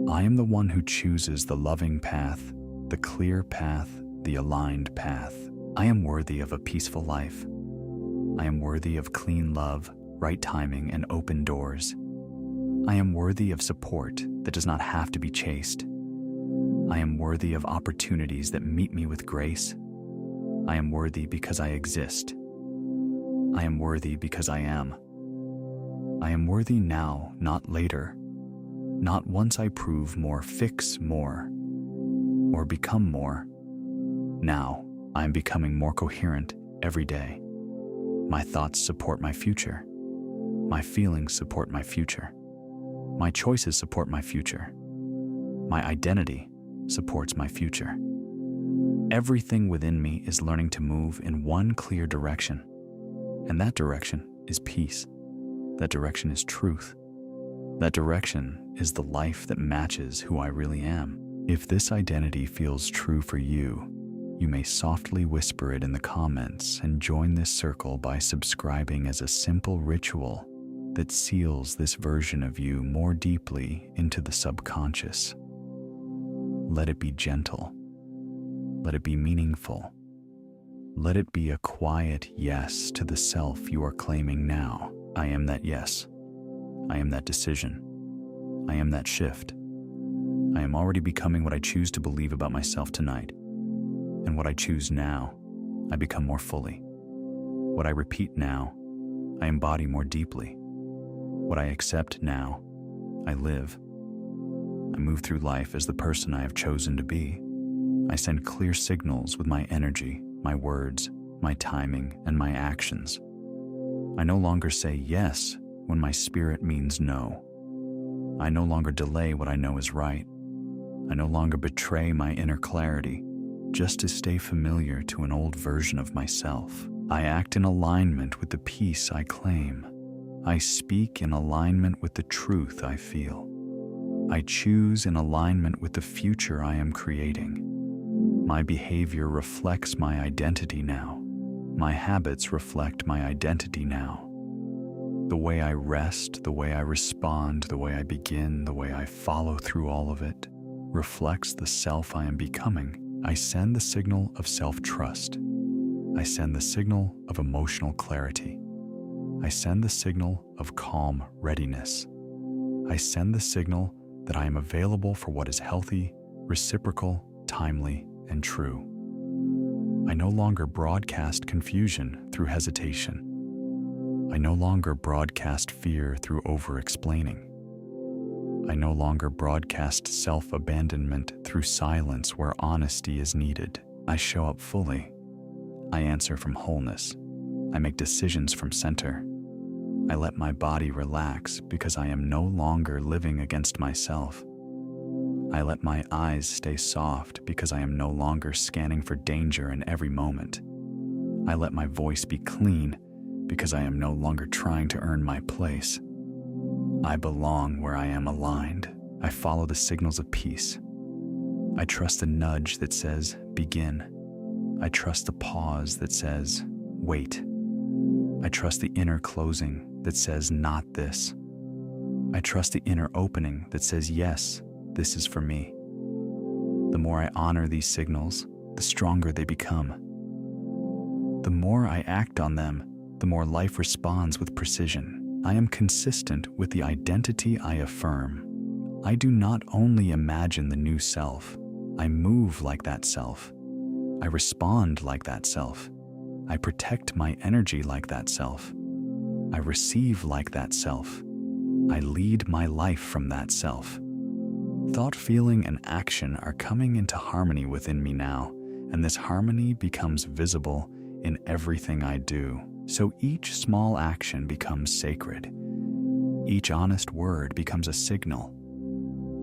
I am the one who chooses the loving path, the clear path, the aligned path. I am worthy of a peaceful life. I am worthy of clean love, right timing, and open doors. I am worthy of support that does not have to be chased. I am worthy of opportunities that meet me with grace. I am worthy because I exist. I am worthy because I am. I am worthy now, not later. Not once I prove more, fix more, or become more. Now, I am becoming more coherent every day. My thoughts support my future. My feelings support my future. My choices support my future. My identity supports my future. Everything within me is learning to move in one clear direction. And that direction is peace. That direction is truth. That direction is the life that matches who I really am. If this identity feels true for you, you may softly whisper it in the comments and join this circle by subscribing as a simple ritual that seals this version of you more deeply into the subconscious. Let it be gentle. Let it be meaningful. Let it be a quiet yes to the self you are claiming now. I am that yes. I am that decision. I am that shift. I am already becoming what I choose to believe about myself tonight. And what I choose now, I become more fully. What I repeat now, I embody more deeply. What I accept now, I live. I move through life as the person I have chosen to be. I send clear signals with my energy, my words, my timing, and my actions. I no longer say yes when my spirit means no. I no longer delay what I know is right. I no longer betray my inner clarity just to stay familiar to an old version of myself. I act in alignment with the peace I claim. I speak in alignment with the truth I feel. I choose in alignment with the future I am creating. My behavior reflects my identity now. My habits reflect my identity now. The way I rest, the way I respond, the way I begin, the way I follow through all of it reflects the self I am becoming. I send the signal of self-trust. I send the signal of emotional clarity. I send the signal of calm readiness. I send the signal that I am available for what is healthy, reciprocal, timely, and true. I no longer broadcast confusion through hesitation. I no longer broadcast fear through over-explaining. I no longer broadcast self-abandonment through silence where honesty is needed. I show up fully. I answer from wholeness. I make decisions from center. I let my body relax because I am no longer living against myself. I let my eyes stay soft because I am no longer scanning for danger in every moment. I let my voice be clean because I am no longer trying to earn my place. I belong where I am aligned. I follow the signals of peace. I trust the nudge that says, begin. I trust the pause that says, wait. I trust the inner closing that says, not this. I trust the inner opening that says, yes, this is for me. The more I honor these signals, the stronger they become. The more I act on them, the more life responds with precision. I am consistent with the identity I affirm. I do not only imagine the new self, I move like that self. I respond like that self. I protect my energy like that self. I receive like that self. I lead my life from that self. Thought, feeling, and action are coming into harmony within me now, and this harmony becomes visible in everything I do. So each small action becomes sacred. Each honest word becomes a signal.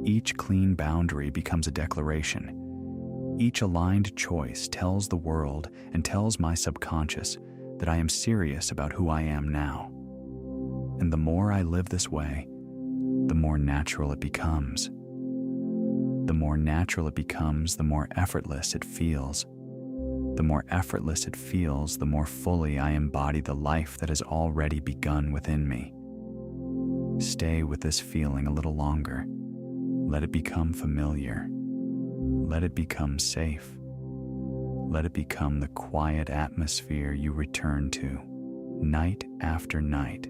Each clean boundary becomes a declaration. Each aligned choice tells the world and tells my subconscious that I am serious about who I am now. And the more I live this way, the more natural it becomes. The more natural it becomes, the more effortless it feels. The more effortless it feels, the more fully I embody the life that has already begun within me. Stay with this feeling a little longer. Let it become familiar. Let it become safe. Let it become the quiet atmosphere you return to, night after night,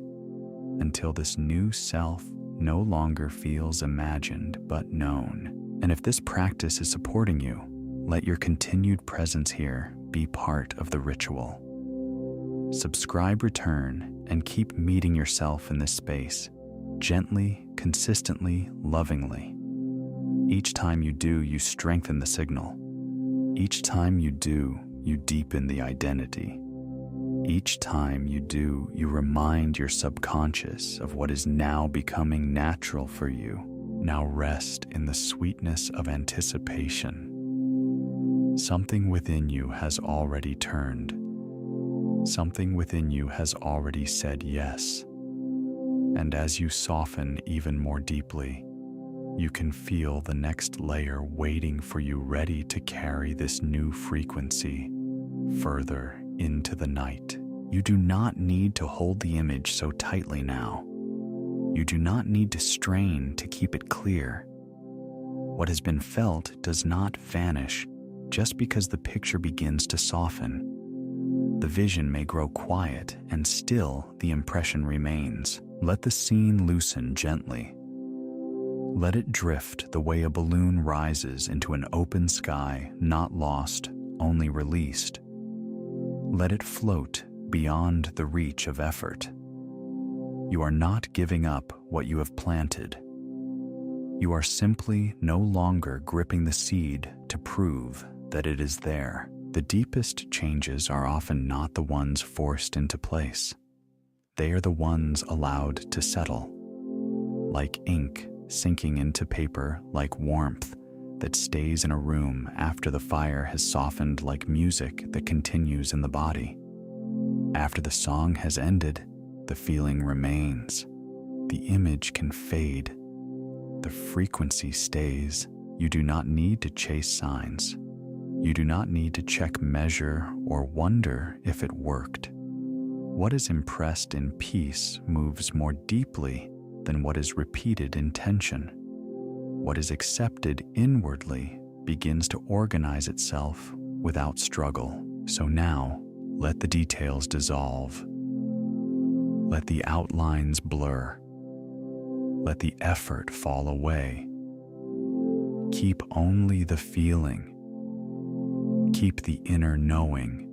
until this new self no longer feels imagined but known. And if this practice is supporting you, let your continued presence here be part of the ritual. Subscribe, return, and keep meeting yourself in this space, gently, consistently, lovingly. Each time you do, you strengthen the signal. Each time you do, you deepen the identity. Each time you do, you remind your subconscious of what is now becoming natural for you. Now rest in the sweetness of anticipation. Something within you has already turned. Something within you has already said yes. And as you soften even more deeply, you can feel the next layer waiting for you, ready to carry this new frequency further into the night. You do not need to hold the image so tightly now. You do not need to strain to keep it clear. What has been felt does not vanish just because the picture begins to soften. The vision may grow quiet, and still the impression remains. Let the scene loosen gently. Let it drift the way a balloon rises into an open sky, not lost, only released. Let it float beyond the reach of effort. You are not giving up what you have planted. You are simply no longer gripping the seed to prove that it is there. The deepest changes are often not the ones forced into place. They are the ones allowed to settle. Like ink sinking into paper, like warmth that stays in a room after the fire has softened, like music that continues in the body. After the song has ended, the feeling remains. The image can fade. The frequency stays. You do not need to chase signs. You do not need to check, measure, or wonder if it worked. What is impressed in peace moves more deeply than what is repeated in tension. What is accepted inwardly begins to organize itself without struggle. So now, let the details dissolve. Let the outlines blur. Let the effort fall away. Keep only the feeling. Keep the inner knowing.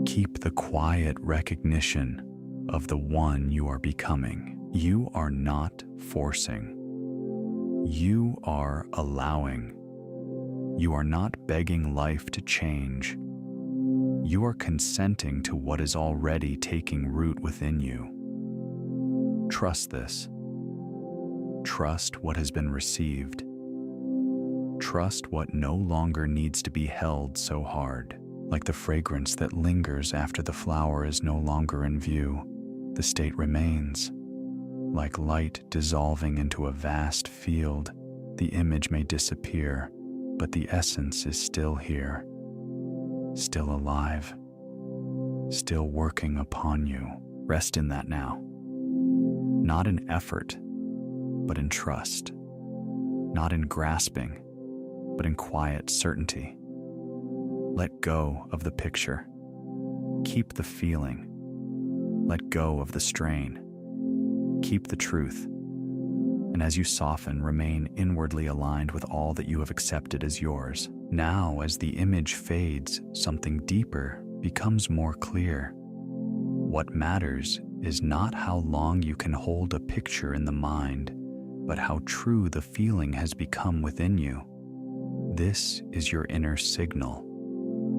Keep the quiet recognition of the one you are becoming. You are not forcing. You are allowing. You are not begging life to change. You are consenting to what is already taking root within you. Trust this. Trust what has been received. Trust what no longer needs to be held so hard. Like the fragrance that lingers after the flower is no longer in view, the state remains. Like light dissolving into a vast field, the image may disappear, but the essence is still here, still alive, still working upon you. Rest in that now. Not in effort, but in trust. Not in grasping, but in quiet certainty. Let go of the picture. Keep the feeling. Let go of the strain. Keep the truth. And as you soften, remain inwardly aligned with all that you have accepted as yours. Now, as the image fades, something deeper becomes more clear. What matters is not how long you can hold a picture in the mind, but how true the feeling has become within you. This is your inner signal.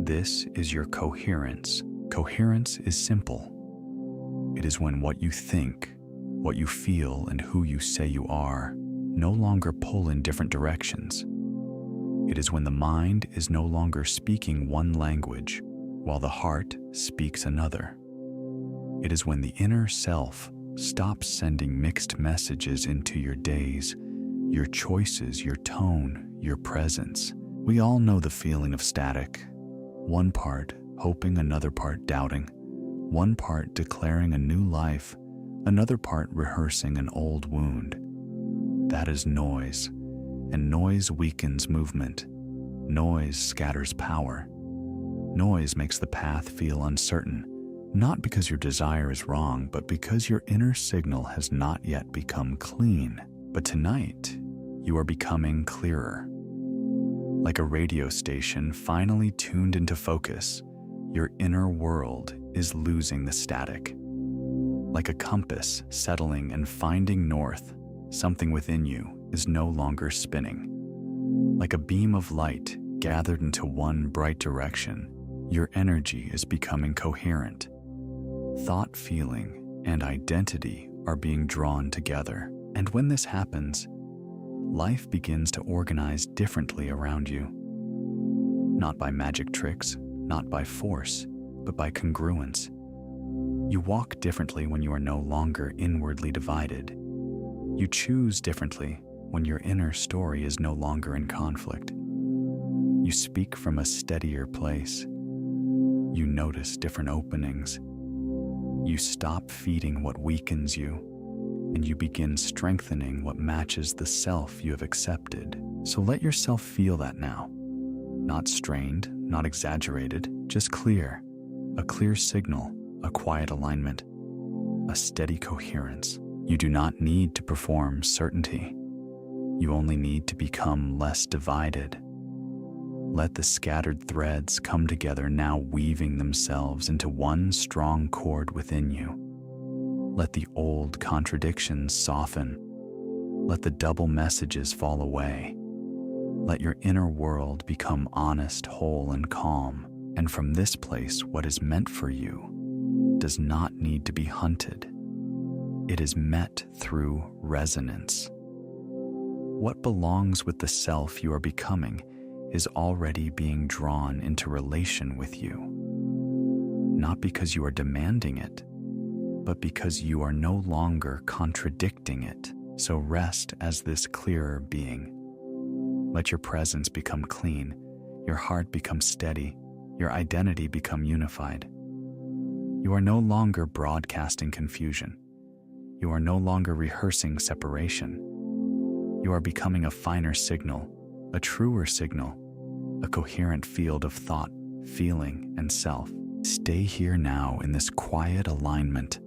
This is your coherence. Coherence is simple. It is when what you think, what you feel, and who you say you are no longer pull in different directions. It is when the mind is no longer speaking one language, while the heart speaks another. It is when the inner self stops sending mixed messages into your days, your choices, your tone, your presence. We all know the feeling of static. One part hoping, another part doubting. One part declaring a new life, another part rehearsing an old wound. That is noise, and noise weakens movement. Noise scatters power. Noise makes the path feel uncertain, not because your desire is wrong, but because your inner signal has not yet become clean. But tonight, you are becoming clearer. Like a radio station finally tuned into focus, your inner world is losing the static. Like a compass settling and finding north, something within you is no longer spinning. Like a beam of light gathered into one bright direction, your energy is becoming coherent. Thought, feeling, and identity are being drawn together. And when this happens, life begins to organize differently around you. Not by magic tricks, not by force, but by congruence. You walk differently when you are no longer inwardly divided. You choose differently when your inner story is no longer in conflict. You speak from a steadier place. You notice different openings. You stop feeding what weakens you, and you begin strengthening what matches the self you have accepted. So let yourself feel that now. Not strained, not exaggerated, just clear. A clear signal, a quiet alignment, a steady coherence. You do not need to perform certainty. You only need to become less divided. Let the scattered threads come together now, weaving themselves into one strong cord within you. Let the old contradictions soften. Let the double messages fall away. Let your inner world become honest, whole, and calm. And from this place, what is meant for you does not need to be hunted. It is met through resonance. What belongs with the self you are becoming is already being drawn into relation with you. Not because you are demanding it, but because you are no longer contradicting it. So rest as this clearer being. Let your presence become clean, your heart become steady, your identity become unified. You are no longer broadcasting confusion. You are no longer rehearsing separation. You are becoming a finer signal, a truer signal, a coherent field of thought, feeling, and self. Stay here now in this quiet alignment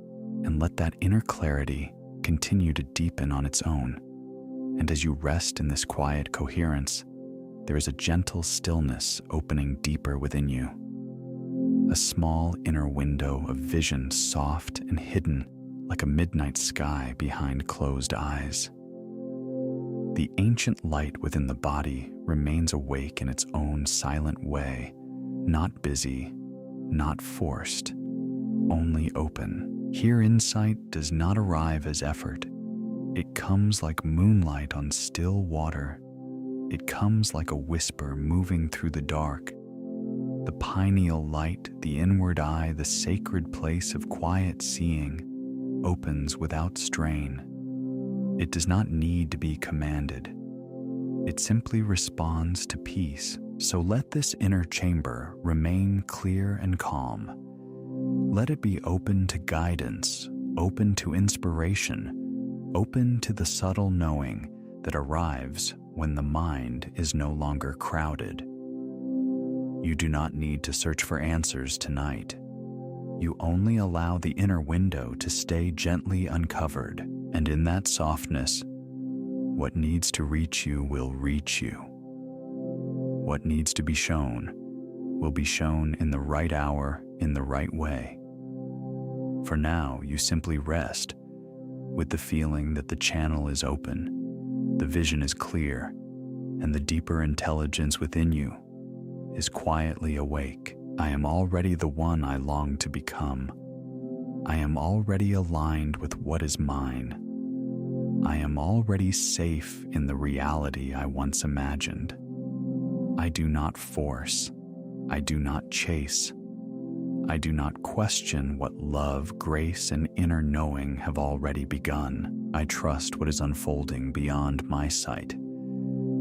and let that inner clarity continue to deepen on its own. And as you rest in this quiet coherence, there is a gentle stillness opening deeper within you. A small inner window of vision, soft and hidden like a midnight sky behind closed eyes. The ancient light within the body remains awake in its own silent way, not busy, not forced, only open. Here insight does not arrive as effort. It comes like moonlight on still water. It comes like a whisper moving through the dark. The pineal light, the inward eye, the sacred place of quiet seeing, opens without strain. It does not need to be commanded. It simply responds to peace. So let this inner chamber remain clear and calm. Let it be open to guidance, open to inspiration, open to the subtle knowing that arrives when the mind is no longer crowded. You do not need to search for answers tonight. You only allow the inner window to stay gently uncovered, and in that softness, what needs to reach you will reach you. What needs to be shown will be shown in the right hour, in the right way. For now, you simply rest with the feeling that the channel is open, the vision is clear, and the deeper intelligence within you is quietly awake. I am already the one I long to become. I am already aligned with what is mine. I am already safe in the reality I once imagined. I do not force. I do not chase. I do not question what love, grace, and inner knowing have already begun. I trust what is unfolding beyond my sight.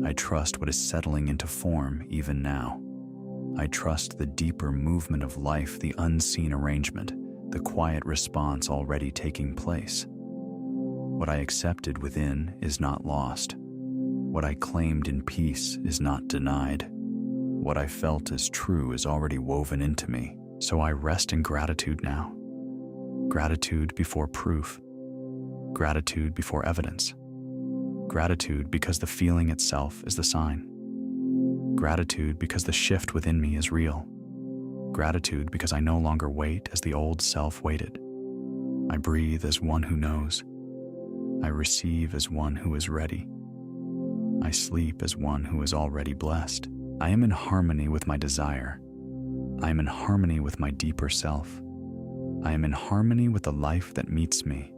I trust what is settling into form even now. I trust the deeper movement of life, the unseen arrangement, the quiet response already taking place. What I accepted within is not lost. What I claimed in peace is not denied. What I felt as true is already woven into me. So I rest in gratitude now. Gratitude before proof. Gratitude before evidence. Gratitude because the feeling itself is the sign. Gratitude because the shift within me is real. Gratitude because I no longer wait as the old self waited. I breathe as one who knows. I receive as one who is ready. I sleep as one who is already blessed. I am in harmony with my desire. I am in harmony with my deeper self. I am in harmony with the life that meets me.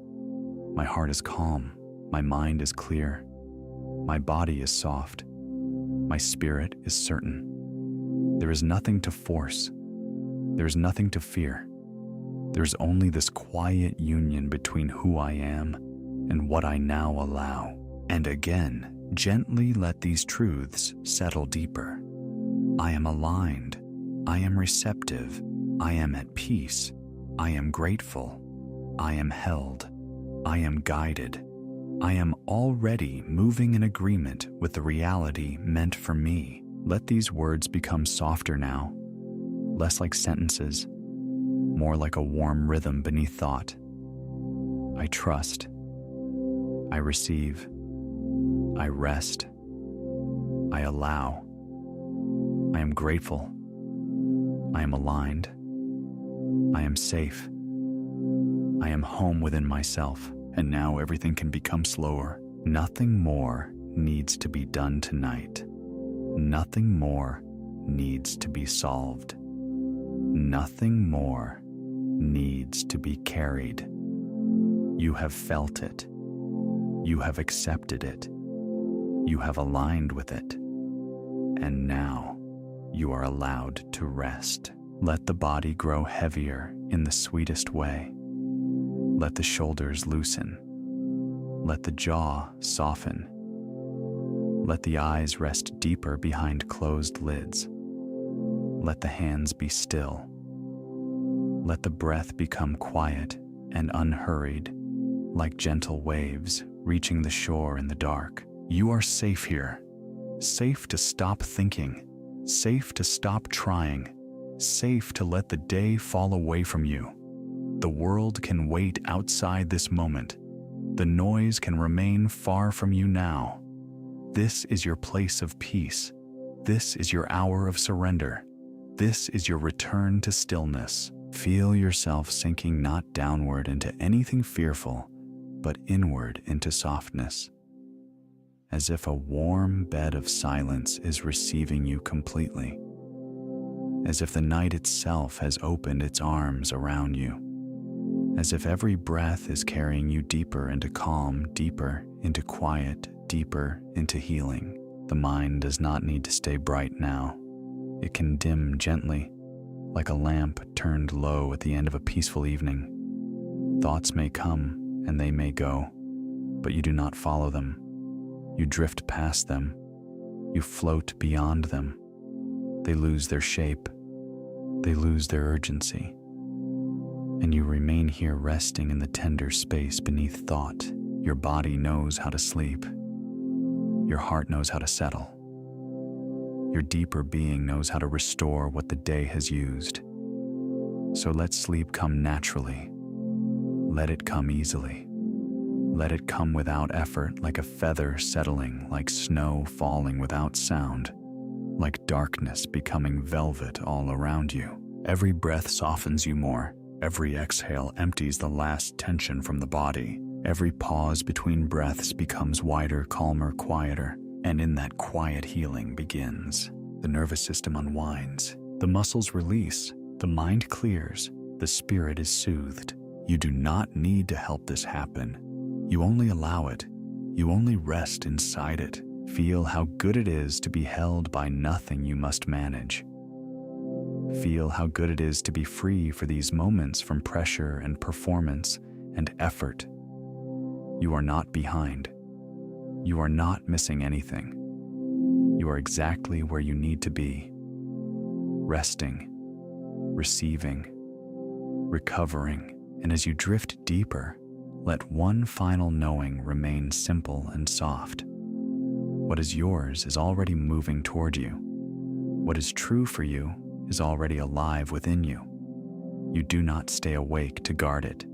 My heart is calm. My mind is clear. My body is soft. My spirit is certain. There is nothing to force. There is nothing to fear. There is only this quiet union between who I am and what I now allow. And again, gently let these truths settle deeper. I am aligned. I am receptive. I am at peace. I am grateful. I am held. I am guided. I am already moving in agreement with the reality meant for me. Let these words become softer now, less like sentences, more like a warm rhythm beneath thought. I trust. I receive. I rest. I allow. I am grateful. I am aligned. I am safe. I am home within myself, and now everything can become slower. Nothing more needs to be done tonight. Nothing more needs to be solved. Nothing more needs to be carried. You have felt it. You have accepted it. You have aligned with it. And now you are allowed to rest. Let the body grow heavier in the sweetest way. Let the shoulders loosen. Let the jaw soften. Let the eyes rest deeper behind closed lids. Let the hands be still. Let the breath become quiet and unhurried, like gentle waves reaching the shore in the dark. You are safe here. Safe to stop thinking. Safe to stop trying. Safe to let the day fall away from you. The world can wait outside this moment. The noise can remain far from you now. This is your place of peace. This is your hour of surrender. This is your return to stillness. Feel yourself sinking not downward into anything fearful, but inward into softness, as if a warm bed of silence is receiving you completely, as if the night itself has opened its arms around you, as if every breath is carrying you deeper into calm, deeper into quiet, deeper into healing. The mind does not need to stay bright now. It can dim gently, like a lamp turned low at the end of a peaceful evening. Thoughts may come and they may go, but you do not follow them. You drift past them. You float beyond them. They lose their shape. They lose their urgency. And you remain here resting in the tender space beneath thought. Your body knows how to sleep. Your heart knows how to settle. Your deeper being knows how to restore what the day has used. So let sleep come naturally. Let it come easily. Let it come without effort, like a feather settling, like snow falling without sound, like darkness becoming velvet all around you. Every breath softens you more. Every exhale empties the last tension from the body. Every pause between breaths becomes wider, calmer, quieter. And in that quiet, healing begins. The nervous system unwinds. The muscles release. The mind clears. The spirit is soothed. You do not need to help this happen. You only allow it. You only rest inside it. Feel how good it is to be held by nothing you must manage. Feel how good it is to be free for these moments from pressure and performance and effort. You are not behind. You are not missing anything. You are exactly where you need to be. Resting, receiving, recovering, and as you drift deeper, let one final knowing remain simple and soft. What is yours is already moving toward you. What is true for you is already alive within you. You do not stay awake to guard it.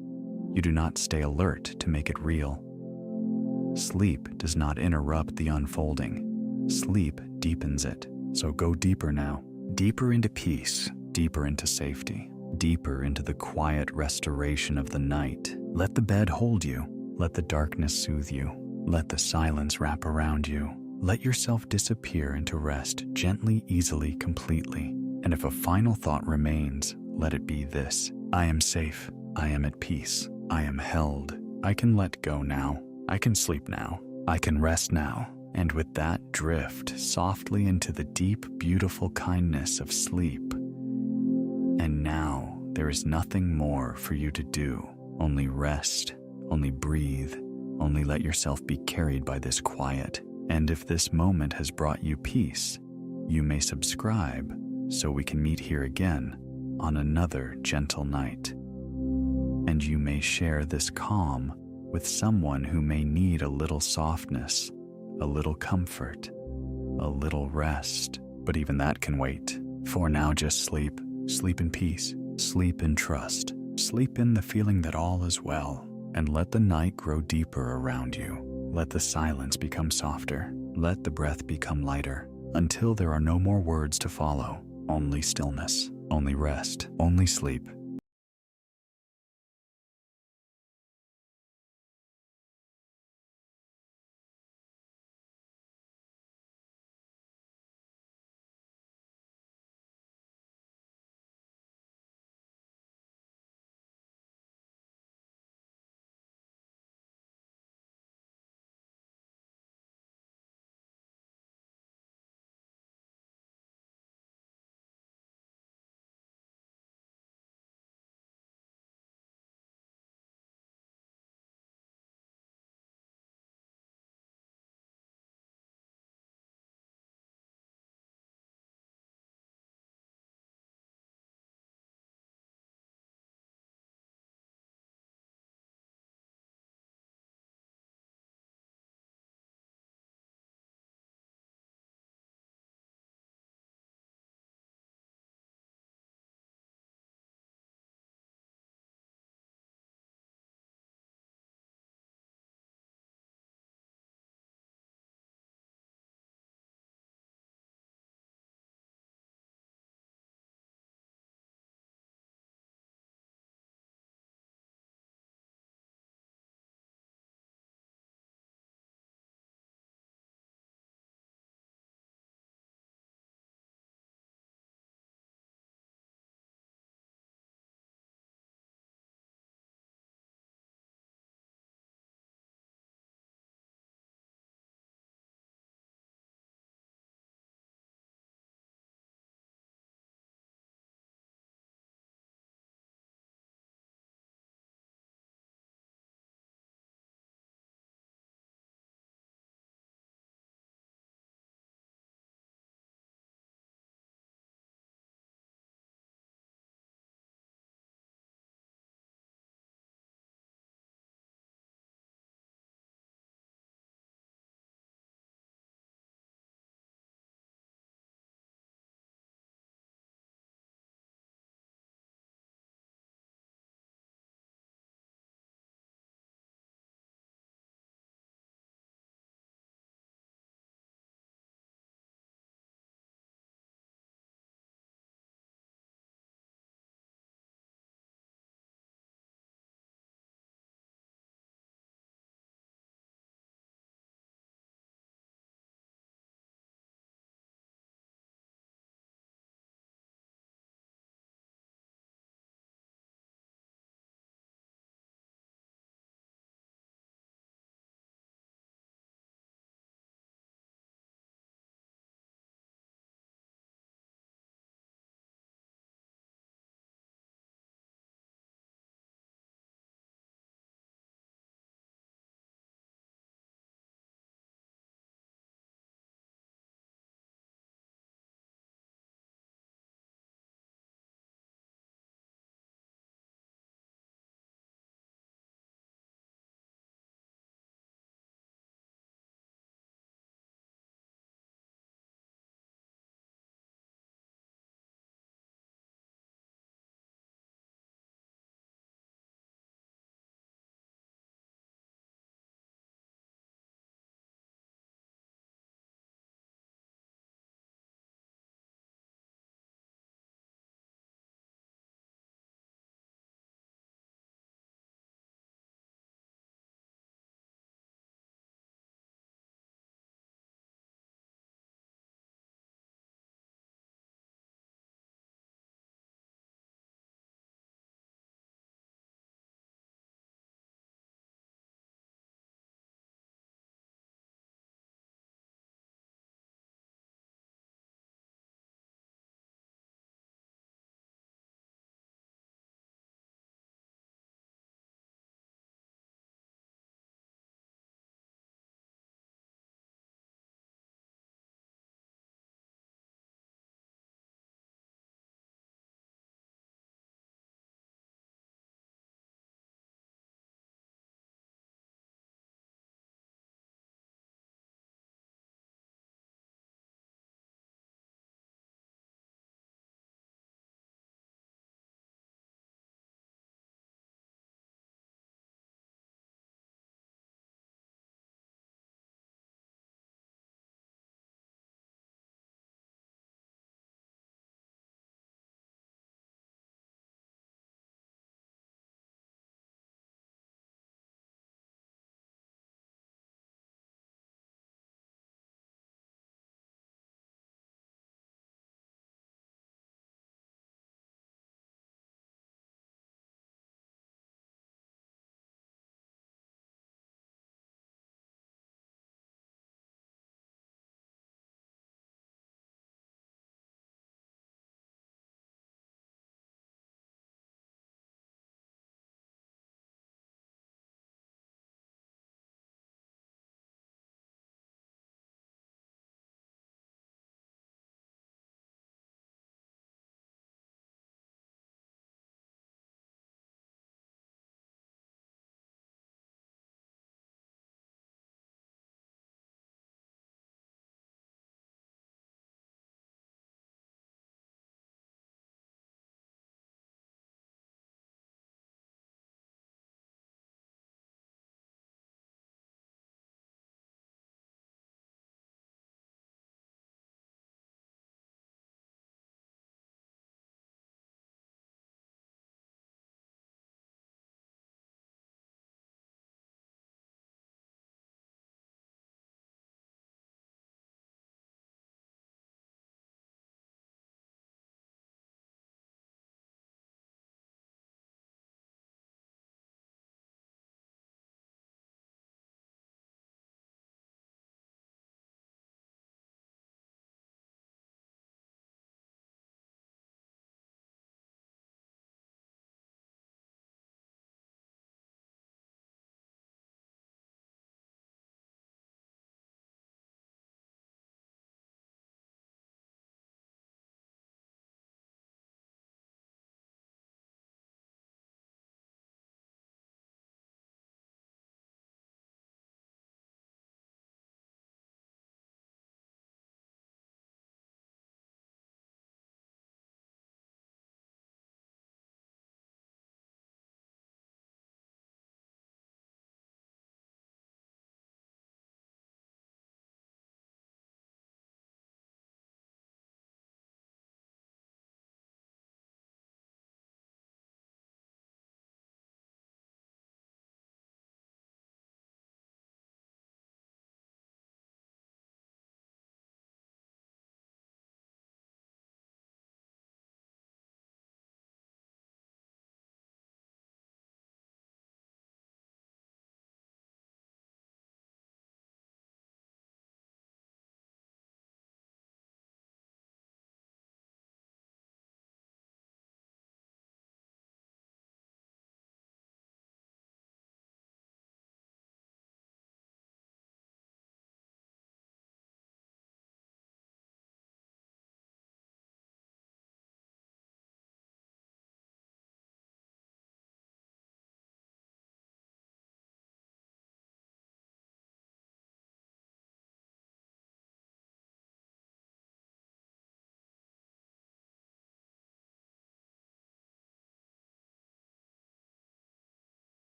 You do not stay alert to make it real. Sleep does not interrupt the unfolding. Sleep deepens it. So go deeper now. Deeper into peace, deeper into safety, deeper into the quiet restoration of the night. Let the bed hold you. Let the darkness soothe you. Let the silence wrap around you. Let yourself disappear into rest gently, easily, completely. And if a final thought remains, let it be this: I am safe. I am at peace. I am held. I can let go now. I can sleep now. I can rest now. And with that, drift softly into the deep, beautiful kindness of sleep. And now, there is nothing more for you to do. Only rest, only breathe, only let yourself be carried by this quiet. And if this moment has brought you peace, you may subscribe so we can meet here again on another gentle night. And you may share this calm with someone who may need a little softness, a little comfort, a little rest. But even that can wait. For now, just sleep. Sleep in peace. Sleep in trust. Sleep in the feeling that all is well. And let the night grow deeper around you. Let the silence become softer. Let the breath become lighter. Until there are no more words to follow. Only stillness. Only rest. Only sleep.